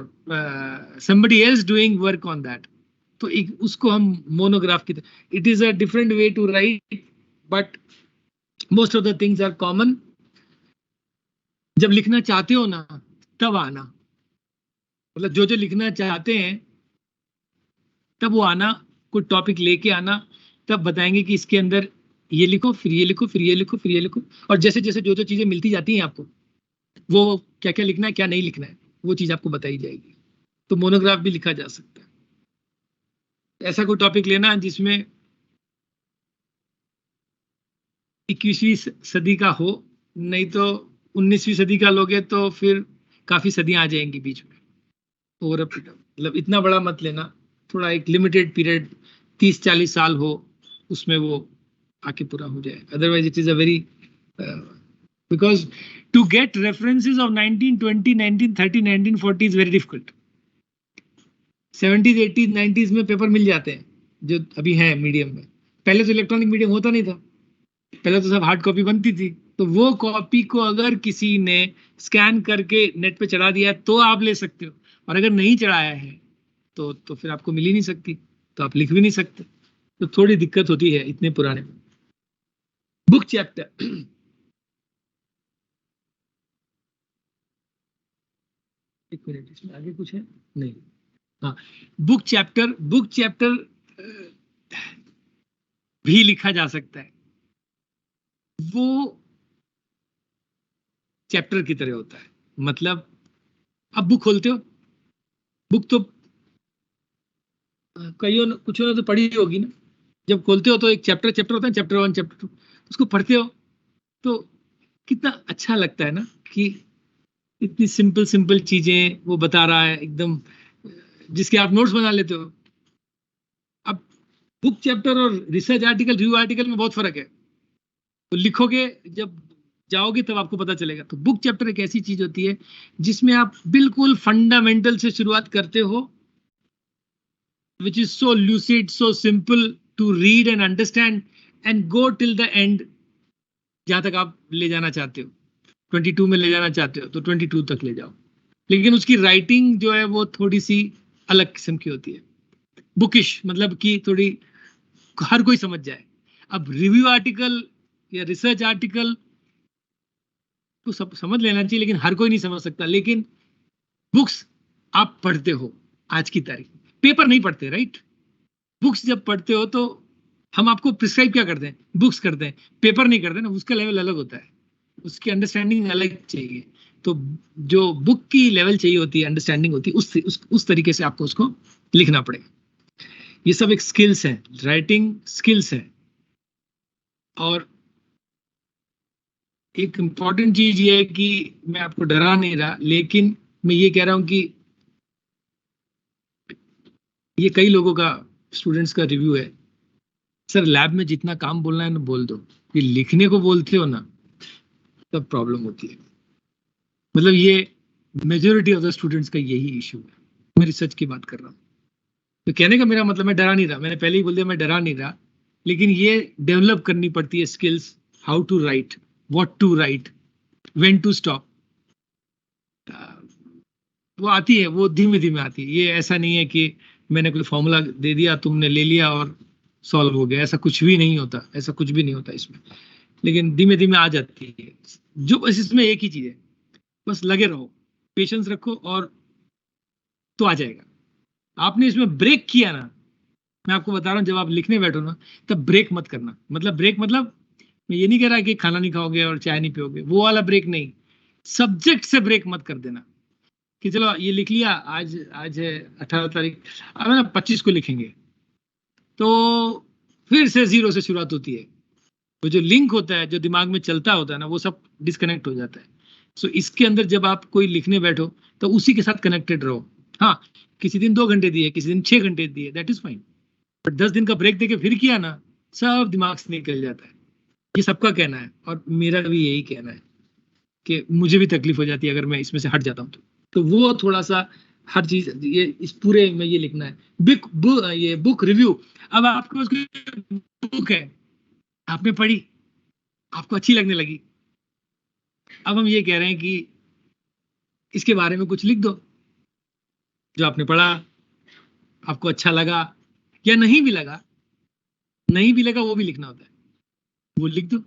somebody else doing work on that। तो एक उसको हम monograph की, it is a different way to write, but most of the things are common. जब लिखना चाहते हो ना, तब आना, मतलब जो जो लिखना चाहते हैं तब वो आना, कोई टॉपिक लेके आना, तब बताएंगे कि इसके अंदर ये लिखो, फिर ये लिखो, फिर ये लिखो, फिर ये लिखो। और जैसे जैसे जो जो चीजें मिलती जाती हैं आपको, वो क्या क्या लिखना है क्या नहीं लिखना है, वो चीज आपको बताई जाएगी। तो मोनोग्राफ भी लिखा जा सकता है। ऐसा कोई टॉपिक लेना जिसमें 21वीं सदी का हो, नहीं तो 19वीं सदी का लोगे तो फिर काफी सदियां आ जाएंगी बीच में। ओवर मतलब इतना बड़ा मत लेना, थोड़ा एक लिमिटेड पीरियड 30-40 साल हो, उसमें वो आके पूरा हो जाए। Otherwise it is a very, because to get references of 1920, 1930, 1940 is very difficult. 70s, 80s, 90s में पेपर मिल जाते हैं जो अभी हैं मीडियम में। पहले तो इलेक्ट्रॉनिक मीडियम होता नहीं था, पहले तो सब हार्ड कॉपी बनती थी। तो वो कॉपी को अगर किसी ने स्कैन करके नेट पे चढ़ा दिया है तो आप ले सकते हो, और अगर नहीं चढ़ाया है तो फिर आपको मिल ही नहीं सकती, तो आप लिख भी नहीं सकते। तो थोड़ी दिक्कत होती है इतने पुराने में। बुक चैप्टर, एक मिनट, इसमें आगे कुछ है नहीं। हाँ, बुक चैप्टर भी लिखा जा सकता है। वो चैप्टर की तरह होता है, मतलब आप बुक खोलते हो, बुक तो कईयों कुछ ने तो पढ़ी होगी ना। जब खोलते हो तो एक चैप्टर चैप्टर होता है, चैप्टर 1, चैप्टर 2, उसको पढ़ते हो तो कितना अच्छा लगता है ना, कि इतनी सिंपल सिंपल चीजें वो बता रहा है एकदम, जिसके आप नोट्स बना लेते हो। अब बुक चैप्टर और रिसर्च आर्टिकल, रिव्यू आर्टिकल में बहुत फर्क है। तो लिखोगे जब जाओगे तब आपको पता चलेगा। तो बुक चैप्टर एक ऐसी चीज होती है जिसमें आप बिल्कुल फंडामेंटल से शुरुआत करते हो, which is so lucid, so simple to read and understand, and go till the end, जहां तक आप ले जाना चाहते हो। 22 में ले जाना चाहते हो तो 22 तक ले जाओ, लेकिन उसकी राइटिंग जो है वो थोड़ी सी अलग किस्म की होती है, बुकिश, मतलब कि थोड़ी हर कोई समझ जाए। अब रिव्यू आर्टिकल या रिसर्च आर्टिकल तो सब समझ लेना चाहिए, लेकिन हर कोई नहीं समझ सकता। लेकिन बुक्स आप पढ़ते हो, आज की तारीख में पेपर नहीं पढ़ते, राइट? बुक्स जब पढ़ते हो तो हम आपको प्रिस्क्राइब क्या करते हैं, बुक्स करते हैं, पेपर नहीं करते ना, उसका लेवल अलग होता है, उसकी अंडरस्टैंडिंग अलग चाहिए। तो जो बुक की लेवल चाहिए होती है, अंडरस्टैंडिंग होती है, उस तरीके से आपको उसको लिखना पड़ेगा। ये सब एक स्किल्स है, राइटिंग स्किल्स है। और एक इंपॉर्टेंट चीज ये है कि मैं आपको डरा नहीं रहा, लेकिन मैं ये कह रहा हूं कि ये कई लोगों का, स्टूडेंट्स का रिव्यू है, सर लैब में जितना काम बोलना है ना बोल दो, ये लिखने को बोलते हो ना तब प्रॉब्लम होती है। मतलब ये मेजोरिटी ऑफ द स्टूडेंट्स का यही इशू है। मैं रिसर्च की बात कर रहा हूँ। तो कहने का मेरा मतलब, मैं डरा नहीं रहा, मैंने पहले ही बोल दिया मैं डरा नहीं रहा, लेकिन ये डेवलप करनी पड़ती है skills, how to write, what to write, when to stop. वो आती है, वो धीमे धीमे आती है। ये ऐसा नहीं है कि मैंने कोई फॉर्मूला दे दिया, तुमने ले लिया और सॉल्व हो गया, ऐसा कुछ भी नहीं होता, ऐसा कुछ भी नहीं होता इसमें। लेकिन धीमे धीमे आ जाती है। जो बस इसमें एक ही चीज है, बस लगे रहो, पेशेंस रखो और तो आ जाएगा। आपने इसमें ब्रेक किया ना, मैं आपको बता रहा हूँ, जब आप लिखने बैठो ना तब ब्रेक मत करना। मतलब ब्रेक मतलब मैं ये नहीं कह रहा कि खाना नहीं खाओगे और चाय नहीं पियोगे, वो वाला ब्रेक नहीं। सब्जेक्ट से ब्रेक मत कर देना कि चलो ये लिख लिया, आज आज है 18 तारीख, अब है ना 25 को लिखेंगे, तो फिर से जीरो से शुरुआत होती है। वो जो लिंक होता है, जो दिमाग में चलता होता है ना, वो सब डिस्कनेक्ट हो जाता है। सो इसके अंदर जब आप कोई लिखने बैठो तो उसी के साथ कनेक्टेड रहो। हाँ, किसी दिन 2 घंटे दिए, किसी दिन 6 घंटे दिए, दैट इज फाइन, बट 10 दिन का ब्रेक देके फिर किया ना, सब दिमाग से निकल जाता है। ये सबका कहना है और मेरा भी यही कहना है कि मुझे भी तकलीफ हो जाती है अगर मैं इसमें से हट जाता हूँ तो वो थोड़ा सा हर चीज, ये इस पूरे में ये लिखना है। ये बुक रिव्यू, अब आपके पास बुक है, आपने पढ़ी, आपको अच्छी लगने लगी, अब हम ये कह रहे हैं कि इसके बारे में कुछ लिख दो, जो आपने पढ़ा, आपको अच्छा लगा या नहीं भी लगा, नहीं भी लगा वो भी लिखना होता है, वो लिख दो,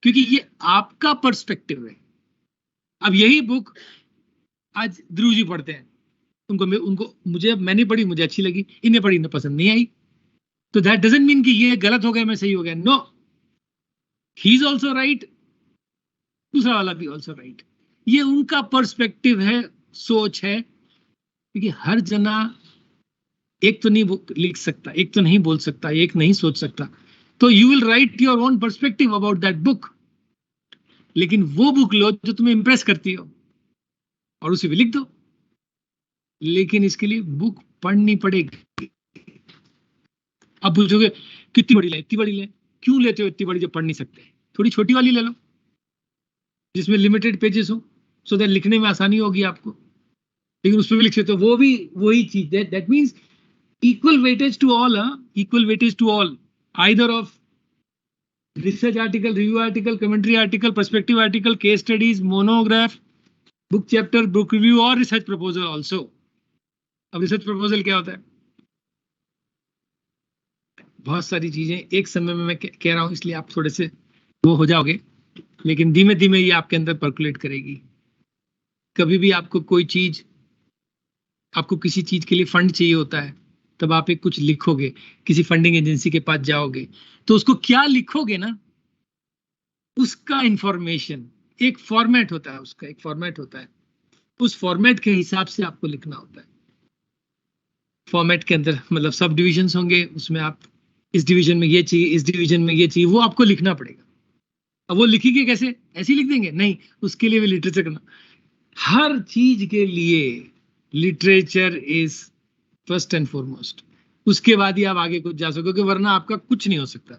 क्योंकि ये आपका पर्सपेक्टिव है। अब यही बुक आज ध्रुव जी पढ़ते हैं, उनको मुझे, मैंने पढ़ी, मुझे अच्छी लगी, इन्हें पढ़ी, इन्हें पसंद नहीं आई, तो दैट डजंट मीन कि ये गलत हो गया मैं सही हो गया। No, he is also right, दूसरा वाला भी ऑल्सो राइट। ये उनका पर्सपेक्टिव है, सोच है, क्योंकि हर जना एक तो नहीं लिख सकता, एक तो नहीं बोल सकता, एक नहीं सोच सकता, तो you will write your own perspective about that book. लेकिन वो बुक लो जो तुम्हें इंप्रेस करती हो और उसे भी लिख दो, लेकिन इसके लिए बुक पढ़नी पड़ेगी। अब पूछोगे कितनी बड़ी ले, इतनी बड़ी ले, क्यों लेते हो इतनी बड़ी जब पढ़ नहीं सकते? थोड़ी छोटी वाली ले लो जिसमें लिमिटेड पेजेस हो, सो दैट लिखने में आसानी होगी आपको, लेकिन उसमें भी लिख सकते हो। वो भी वही चीज, that means equal weightage to all, equal weightage to all, either of research article, review article, commentary article, perspective article, case studies, monograph, book chapter, book review और research proposal also। अब research proposal क्या होता है? बहुत सारी चीजें एक समय में मैं कह रहा हूं, इसलिए आप थोड़े से वो हो जाओगे, लेकिन धीमे धीमे ये आपके अंदर पर्कुलेट करेगी। कभी भी आपको कोई चीज, आपको किसी चीज के लिए फंड चाहिए होता है, तब आप एक कुछ लिखोगे, किसी फंडिंग एजेंसी के पास जाओगे, तो उसको क्या लिखोगे ना, उसका इंफॉर्मेशन, एक फॉर्मेट होता है, उसका एक फॉर्मेट होता है, उस फॉर्मेट के हिसाब से आपको लिखना होता है। फॉर्मेट के अंदर मतलब सब डिविजन्स होंगे, उसमें आप इस डिवीजन में ये चाहिए, इस डिवीजन में ये चाहिए, वो आपको लिखना पड़ेगा। अब वो लिखेंगे कैसे? ऐसे ही लिख देंगे? नहीं, उसके लिए भी लिटरेचर करना। हर चीज के लिए literature is first and foremost, उसके बाद ही आप आगे कुछ जा सकोगे, वरना आपका कुछ नहीं हो सकता।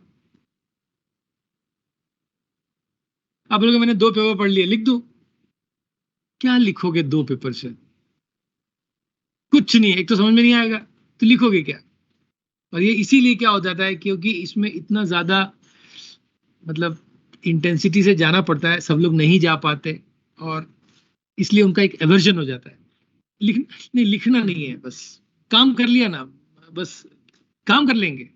आप लोग, मैंने 2 पेपर पढ़ लिए, लिख दो। क्या लिखोगे 2 पेपर से? कुछ नहीं, एक तो समझ में नहीं आएगा, तो लिखोगे क्या? और ये इसीलिए क्या हो जाता है, क्योंकि इसमें इतना ज्यादा मतलब इंटेंसिटी से जाना पड़ता है, सब लोग नहीं जा पाते, और इसलिए उनका एक एवर्जन हो जाता है। नहीं, लिखना नहीं है, बस काम कर लिया ना, बस काम कर लेंगे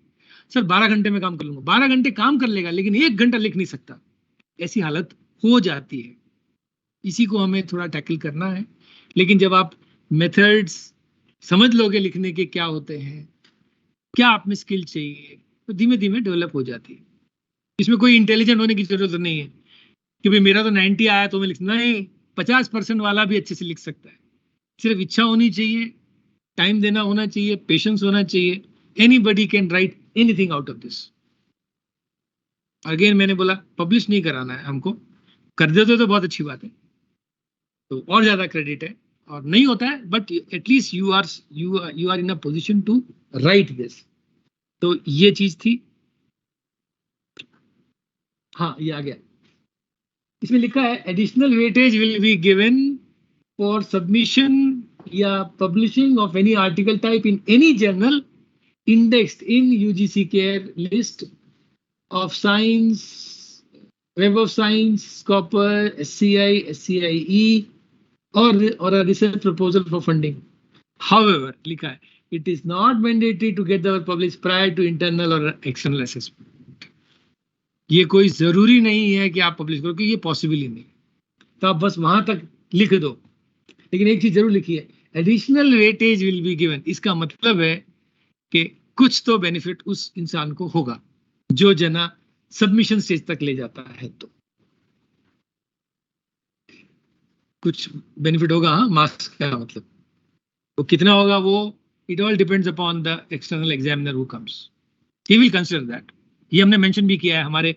सर, 12 घंटे में काम कर लूंगा, 12 घंटे काम कर लेगा, लेकिन 1 घंटा लिख नहीं सकता, ऐसी हालत हो जाती है। इसी को हमें थोड़ा टैकल करना है। लेकिन जब आप मेथड्स समझ लोगे लिखने के क्या होते हैं, क्या आप में स्किल चाहिए, तो धीमे धीमे डेवलप हो जाती है। इसमें कोई इंटेलिजेंट होने की जरूरत नहीं है कि भाई मेरा तो 90 आया तो मैं लिख, नहीं, 50% वाला भी अच्छे से लिख सकता है। सिर्फ इच्छा होनी चाहिए, टाइम देना होना चाहिए, पेशेंस होना चाहिए। Anybody can write anything out of this. Again मैंने बोला, पब्लिश नहीं कराना है हमको, कर देते तो बहुत अच्छी बात है, तो और ज्यादा क्रेडिट है, और नहीं होता है, but at least you are in a position to write this. तो ये चीज थी। हाँ, ये आ गया। इसमें लिखा है additional weightage will be given for submission या publishing of any article type in any journal indexed in UGC care list of science, Web of Science, Scopper, SCI, SCIE, or a research proposal for funding. However, लिखा है it is not mandatory to get the published prior to internal or external assessment. ये कोई जरूरी नहीं है कि आप publish करो, क्योंकि ये पॉसिबल ही नहीं, तो आप बस वहां तक लिख दो। लेकिन एक चीज जरूर लिखी है, additional weightage will be given. इसका मतलब है कि कुछ तो बेनिफिट उस इंसान को होगा जो जना सबमिशन स्टेज तक ले जाता है, तो कुछ बेनिफिट होगा। हाँ, मार्क्स का मतलब वो कितना होगा, वो it all depends upon the external examiner who comes, he will consider that. ये हमने मेंशन भी किया है हमारे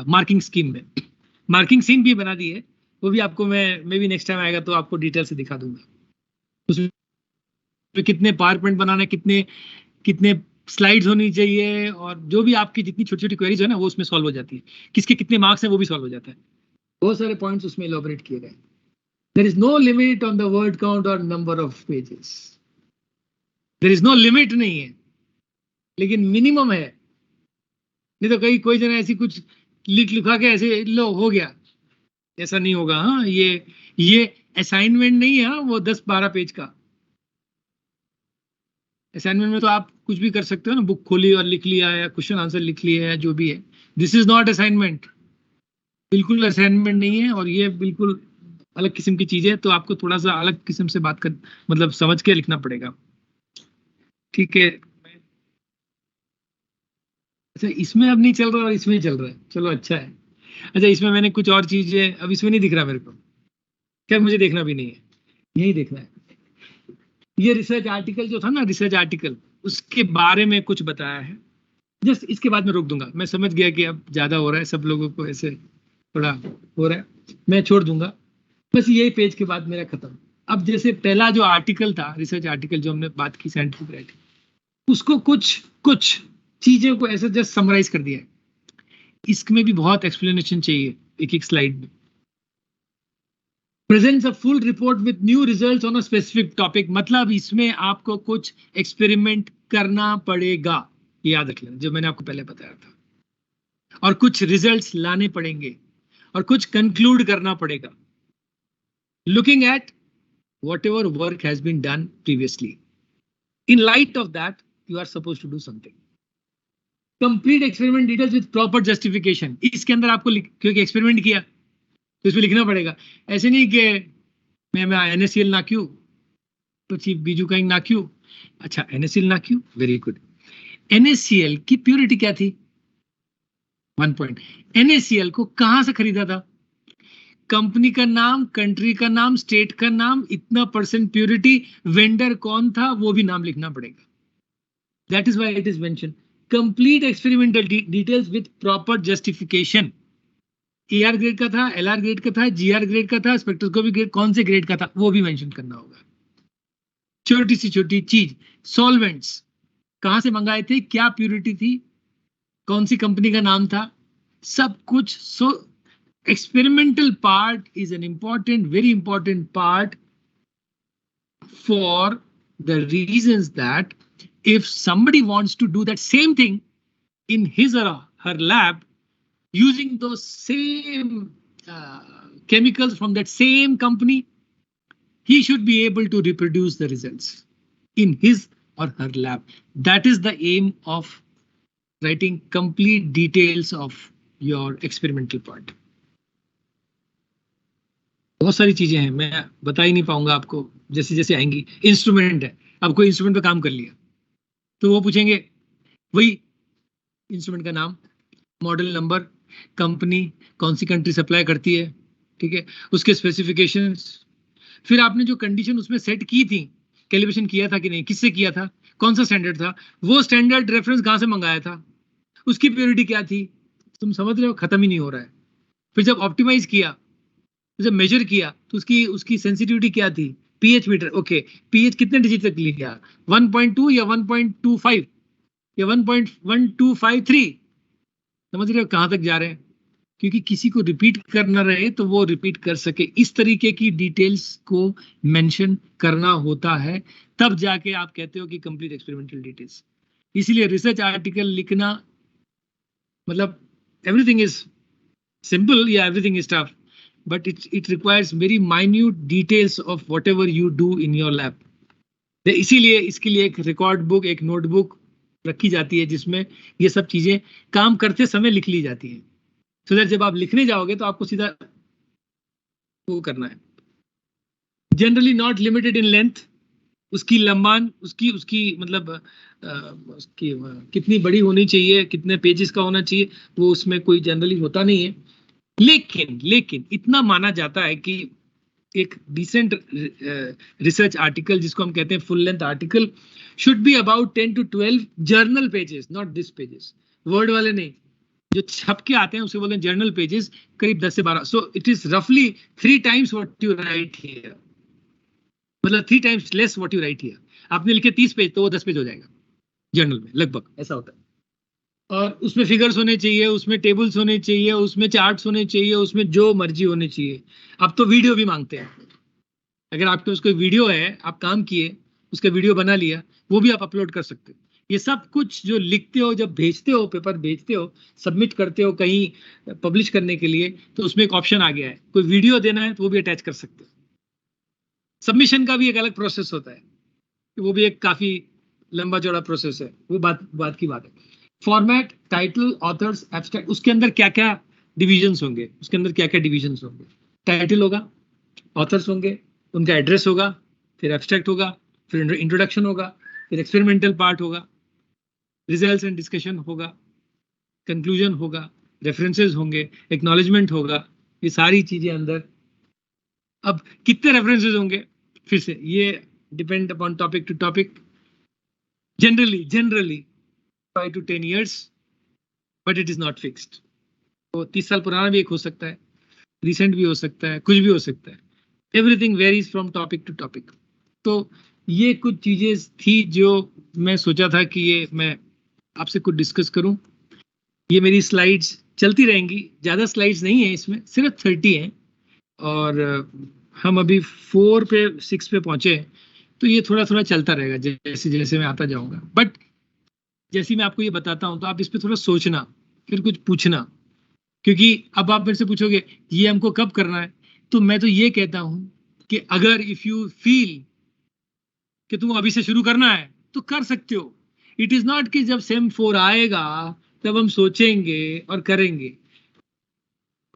मार्किंग स्कीम में। मार्किंग स्कीम भी बना दी है, वो भी आपको मैं भी नेक्स्ट टाइम आएगा तो आपको डिटेल से दिखा दूंगा। उसमें कितने पावर पॉइंट बनाना है, कितने स्लाइड्स होनी चाहिए, और जो भी आपकी जितनी छोटी छोटी क्वेरीज है ना, वो उसमें सॉल्व हो जाती है। किसके कितने मार्क्स हैं वो भी सॉल्व हो जाता है। बहुत सारे पॉइंट्स उसमें इलैबोरेट किए गए। There is no limit on the word count और number of pages. There is no limit नहीं है, लेकिन मिनिमम है। नहीं तो कहीं कोई जना ऐसी कुछ लिखा के ऐसे लो हो गया, ऐसा नहीं होगा। हाँ, ये असाइनमेंट नहीं है। हाँ, वो 10-12 पेज का असाइनमेंट में तो आप कुछ भी कर सकते हो ना, बुक खोली और लिख लिया या क्वेश्चन आंसर लिख लिया या जो भी है। दिस इज नॉट असाइनमेंट, बिल्कुल असाइनमेंट नहीं है, और ये बिल्कुल अलग किस्म की चीज है। तो आपको थोड़ा सा अलग किस्म से बात कर, मतलब समझ के लिखना पड़ेगा। ठीक है, अच्छा इसमें अब नहीं चल रहा और इसमें चल रहा है, चलो अच्छा है। अच्छा, इसमें मैंने कुछ और चीजें, अब इसमें नहीं दिख रहा मेरे को, क्या मुझे देखना भी नहीं है, यही देखना है। ये रिसर्च आर्टिकल जो था ना, रिसर्च आर्टिकल, उसके बारे में कुछ बताया है। जस्ट इसके बाद में रोक दूंगा। मैं समझ गया कि अब ज्यादा हो रहा है, सब लोगों को ऐसे थोड़ा हो रहा है, मैं छोड़ दूंगा। बस यही पेज के बाद मेरा खत्म। अब जैसे पहला जो आर्टिकल था, रिसर्च आर्टिकल जो हमने बात की साइंटिफिक राइटिंग, उसको कुछ कुछ चीजों को ऐसे जस्ट समराइज कर दिया है। इसमें भी बहुत एक्सप्लेनेशन चाहिए एक एक स्लाइड में। Presents a full report with new results on a specific topic, मतलब इसमें आपको कुछ एक्सपेरिमेंट करना पड़ेगा, याद रख लेना जो मैंने आपको पहले बताया था, और कुछ रिजल्ट्स लाने पड़ेंगे, और कुछ कंक्लूड करना पड़ेगा। Looking at whatever work has been done previously, in light of that you are supposed to do something. Complete experiment details with proper justification. इसके अंदर आपको क्योंकि एक्सपेरिमेंट किया तो इसमें लिखना पड़ेगा। ऐसे नहीं कि मैं NaCl ना क्यों, પછી બીજું કંઈ ના क्यों। अच्छा, NaCl ना क्यों, वेरी गुड। NaCl की प्योरिटी क्या थी? 1 पॉइंट। NaCl को कहां से खरीदा था? कंपनी का नाम, कंट्री का नाम, स्टेट का नाम, इतना परसेंट प्योरिटी, वेंडर कौन था, वो भी नाम लिखना पड़ेगा। That is why it is mention complete experimental details with proper justification. AR grade का था, LR ग्रेड का था, GR ग्रेड का था, स्पेक्ट्रोस्कोपिक ग्रेड कौन से ग्रेड का था, वो भी मेंशन करना होगा। छोटी सी छोटी चीज, सॉल्वेंट्स कहां से मंगाए थे, क्या प्योरिटी थी, कौन सी कंपनी का नाम था, सब कुछ। सो experimental part is an important, very important part, for the reasons that if somebody wants to do that same thing in his or her lab using those same chemicals from that same company, he should be able to reproduce the results in his or her lab. That is the aim of writing complete details of your experimental part. बहुत सारी चीजें हैं, मैं बता ही नहीं पाऊंगा आपको, जैसे जैसे आएंगी। इंस्ट्रूमेंट है, अब कोई इंस्ट्रूमेंट पे काम कर लिया तो वो पूछेंगे वही इंस्ट्रूमेंट का नाम, मॉडल नंबर, कंपनी, कौन सी कंट्री सप्लाई करती है, ठीक है, उसके स्पेसिफिकेशंस, फिर आपने जो कंडीशन उसमें सेट की थी, कैलिब्रेशन किया था कि नहीं, किससे किया था, कौन सा स्टैंडर्ड था, वो स्टैंडर्ड रेफरेंस कहां से मंगाया था, उसकी प्योरिटी क्या थी। तुम समझ रहे हो, खत्म ही नहीं हो रहा है। फिर जब ऑप्टिमाइज किया, जब मेजर किया तो उसकी सेंसिटिविटी क्या थी, पीएच मीटर, ओके, पीएच कितने डिजिट तक लिया, 1.2 या 1.25 या 1.1253, समझ रहे हो कहां तक जा रहे हैं, क्योंकि किसी को रिपीट करना रहे तो वो रिपीट कर सके, इस तरीके की डिटेल्स को मेंशन करना होता है, तब जाके आप कहते हो कि कंप्लीट एक्सपेरिमेंटल डिटेल्स। इसीलिए रिसर्च आर्टिकल लिखना मतलब एवरीथिंग इज सिंपल या everything is tough, but it requires very minute details of whatever you do in your lab. इसीलिए इसके लिए एक रिकॉर्ड बुक, एक नोटबुक रखी जाती है जिसमें ये सब चीजें काम करते समय लिख ली जाती है, so that जब आप लिखने जाओगे तो आपको सीधा वो करना है। Generally not limited in length, उसकी लंबान, उसकी उसकी मतलब उसकी कितनी बड़ी होनी चाहिए, कितने पेजेस का होना चाहिए, वो उसमें कोई जनरली होता नहीं है। लेकिन इतना माना जाता है कि एक डिसेंट रिसर्च आर्टिकल जिसको हम कहते हैं full length article should be about 10 to 12 journal pages, not this pages, word वाले नहीं, जो छप के आते हैं उसे बोलते हैं जर्नल पेजेस, करीब 10 से 12। सो इट इज रफली 3 times what you right here, मतलब 3 times less what you right here. आपने लिखे 30 पेज तो वो 10 पेज हो जाएगा जर्नल में, लगभग ऐसा होता है। और उसमें फिगर्स होने चाहिए, उसमें टेबल्स होने चाहिए, उसमें चार्ट्स होने चाहिए, उसमें जो मर्जी होने चाहिए। अब तो वीडियो भी मांगते हैं, अगर आपके उसको वीडियो है, आप काम किए, उसका वीडियो बना लिया, वो भी आप अपलोड कर सकते हो। ये सब कुछ जो लिखते हो, जब भेजते हो, पेपर भेजते हो, सबमिट करते हो कहीं पब्लिश करने के लिए, तो उसमें एक ऑप्शन आ गया है, कोई वीडियो देना है तो वो भी अटैच कर सकते हो। सबमिशन का भी एक अलग प्रोसेस होता है, वो भी एक काफी लंबा चौड़ा प्रोसेस है, वो बात की बात है। फॉर्मेट, टाइटल, ऑथर्स, एब्स्ट्रैक्ट, उसके अंदर क्या क्या डिविजन्स होंगे, उसके अंदर क्या क्या डिविजन्स होंगे, टाइटल होगा, ऑथर्स होंगे, उनका एड्रेस होगा, फिर एब्स्ट्रैक्ट होगा, फिर इंट्रोडक्शन होगा, फिर एक्सपेरिमेंटल पार्ट होगा, रिजल्ट्स एंड डिस्कशन होगा, कंक्लूजन होगा, रेफरेंसेस होंगे, एक्नॉलेजमेंट होगा, ये सारी चीजें अंदर। अब कितने रेफरेंसेस होंगे, फिर से ये depend upon topic to topic, generally 5 to 10 years, but it is not fixed. तो 30 साल पुराना भी एक हो सकता है, रिसेंट भी हो सकता है, कुछ भी हो सकता है, everything varies from topic to topic. तो ये कुछ चीजें थी जो मैं सोचा था कि ये मैं आपसे कुछ डिस्कस करूं। ये मेरी स्लाइड्स चलती रहेंगी, ज्यादा स्लाइड्स नहीं है इसमें, सिर्फ 30 हैं, और हम अभी 4 पे 6 पे पहुंचे, तो ये थोड़ा थोड़ा चलता रहेगा जैसे जैसे मैं आता जाऊंगा। बट जैसे मैं आपको ये बताता हूं तो आप इस पे थोड़ा सोचना, फिर कुछ पूछना, क्योंकि अब आप मेरे से पूछोगे ये हमको कब करना है, तो मैं तो ये कहता हूं कि अगर इफ यू फील कि तुम अभी से शुरू करना है तो कर सकते हो। इट इज नॉट कि जब सेम 4 आएगा तब हम सोचेंगे और करेंगे।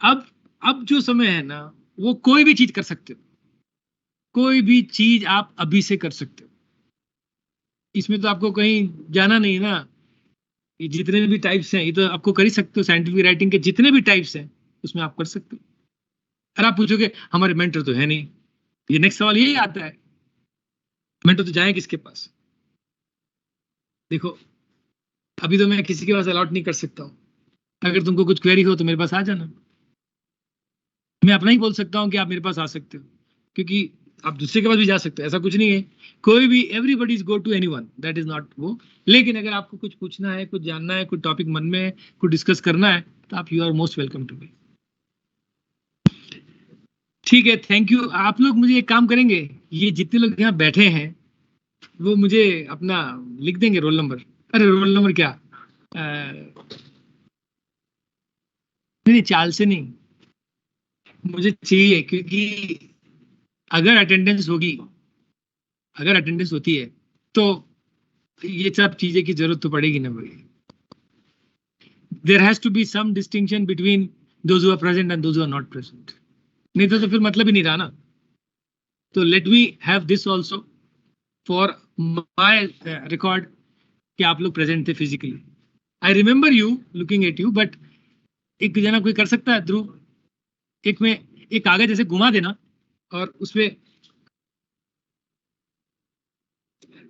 अब जो समय है ना, वो कोई भी चीज कर सकते हो, कोई भी चीज आप अभी से कर सकते हो। इसमें तो आपको कहीं जाना नहीं ना, ये जितने भी टाइप्स हैं ये तो आपको कर ही सकते हो, साइंटिफिक राइटिंग के जितने भी टाइप्स हैं उसमें आप कर सकते हो। अगर आप पूछोगे हमारे मेंटर तो है नहीं, ये नेक्स्ट सवाल यही आता है, मेंटर तो जाए किसके पास। देखो अभी तो मैं किसी के पास अलॉट नहीं कर सकता हूँ, अगर तुमको कुछ क्वेरी हो तो मेरे पास आ जाना, मैं अपना ही बोल सकता हूँ कि आप मेरे पास आ सकते हो, क्योंकि आप दूसरे के पास भी जा सकते हो, ऐसा कुछ नहीं है, कोई भी everybody is go to anyone, that is not वो। लेकिन अगर आपको कुछ पूछना है, कुछ जानना है, कुछ टॉपिक मन में है, कुछ डिस्कस करना है, तो आप you are most welcome to me. ठीक है, थैंक यू। आप लोग मुझे एक काम करेंगे, ये जितने लोग यहाँ बैठे हैं वो मुझे अपना लिख देंगे रोल नंबर। अरे रोल नंबर क्या, नहीं चाल से नहीं, मुझे चाहिए, क्योंकि अगर अटेंडेंस होगी, अगर अटेंडेंस होती है तो ये सब चीजें की जरूरत तो पड़ेगी ना भाई। There has to be some distinction between those who are present and those who are not present, नहीं तो फिर मतलब ही नहीं रहा ना। तो let me have this also for my record कि आप लोग प्रेजेंट थे physically. I remember you, looking at you, but एक जना कोई कर सकता है ध्रुव, एक में एक कागज जैसे घुमा देना और उसमें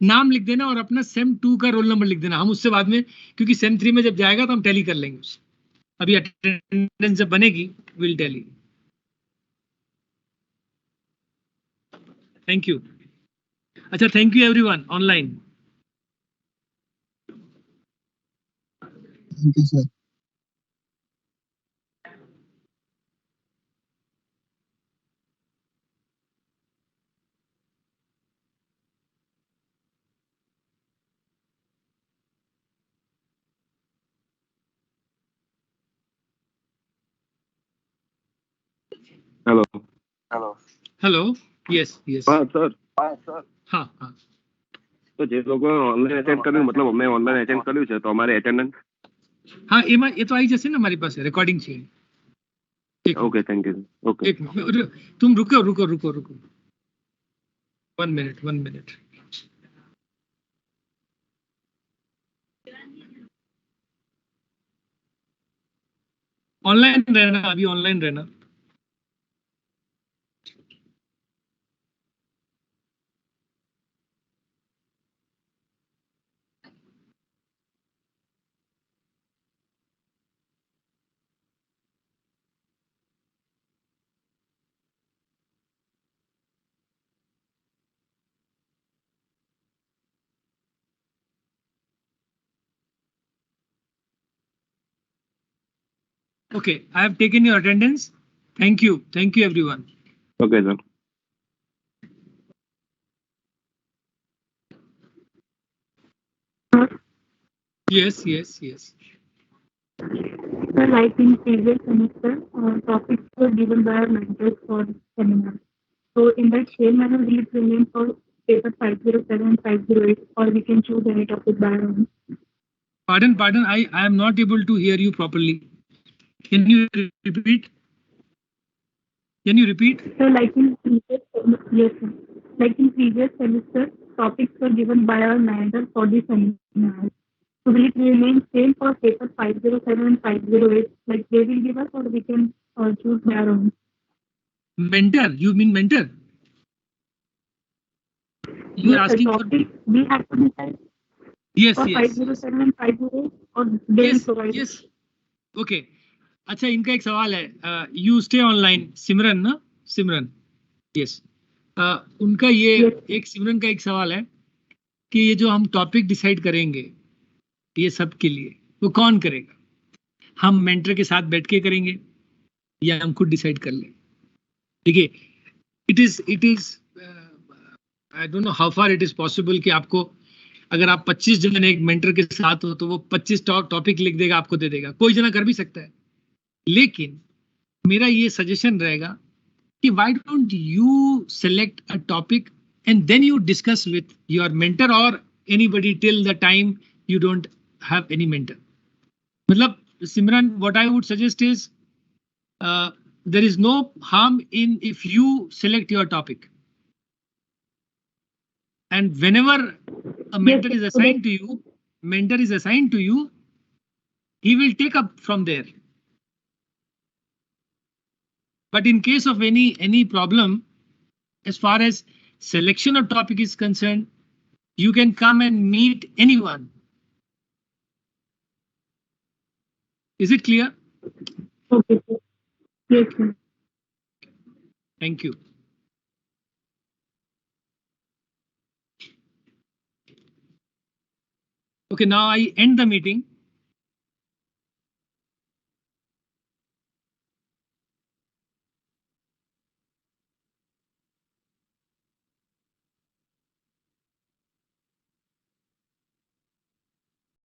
नाम लिख देना और अपना सेम 2 का रोल नंबर लिख देना, हम उससे बाद में, क्योंकि सेम 3 में जब जाएगा तो हम टैली कर लेंगे उससे, अभी अटेंडेंस जब बनेगी विल टैली। Thank you. अच्छा, thank you everyone online. Thank you, sir. Hello. Hello. Yes, yes. हाँ सर. हाँ, हाँ. તો જે લોકો ઓનલાઈન એટેન્ડ કર્યું, મતલબ અમે ઓનલાઈન એટેન્ડ કર્યું છે, તો અમારે એટેન્ડન્સ. हाँ, ये तो आई जैसे ना हमारे पास रिकॉर्डिंग चाहिए. Okay, thank you. ओके. तुम रुको. 1 minute. ऑनलाइन रहना, अभी ऑनलाइन रहना. Okay, I have taken your attendance. Thank you everyone. Okay sir. Yes. So, like in previous semester, topics were given by our mentors for seminar. So, in that same manner, will it remain for paper 507 and 508, or we can choose any topic by our own? Pardon, I am not able to hear you properly. Can you repeat? So, like in previous, yes, sir. Like in previous semester, topics were given by our mentor for the seminar. So, will it remain same for paper 507 and 508? Like they will give us, or we can choose by our own? Mentor, you mean mentor? You are Yes, sir, asking for. topic we have to decide. Yes. For 507 and 508, or they will provide. Yes. Okay. अच्छा, इनका एक सवाल है. You stay online, सिमरन ना? सिमरन. Yes. उनका ये एक सिमरन का एक सवाल है कि ये जो हम टॉपिक डिसाइड करेंगे ये सब के लिए, वो कौन करेगा? हम मेंटर के साथ बैठ के करेंगे या हम खुद डिसाइड कर लें? देखिए, it is I don't know how far it is possible कि आपको, अगर आप 25 जन एक मेंटर के साथ हो तो वो 25 टॉपिक लिख देगा, आपको दे देगा. कोई जना कर भी सकता है, लेकिन मेरा ये सजेशन रहेगा कि why don't you select a topic and then you discuss with your mentor or anybody till the time you don't have any mentor. मतलब Simran, what I would suggest is there is no harm in if you select your topic, and whenever a mentor is assigned to you, he will take up from there. But in case of any problem as far as selection of topic is concerned, you can come and meet anyone. Is it clear? Okay, sir. Yes, sir. Thank you. Okay, now I end the meeting.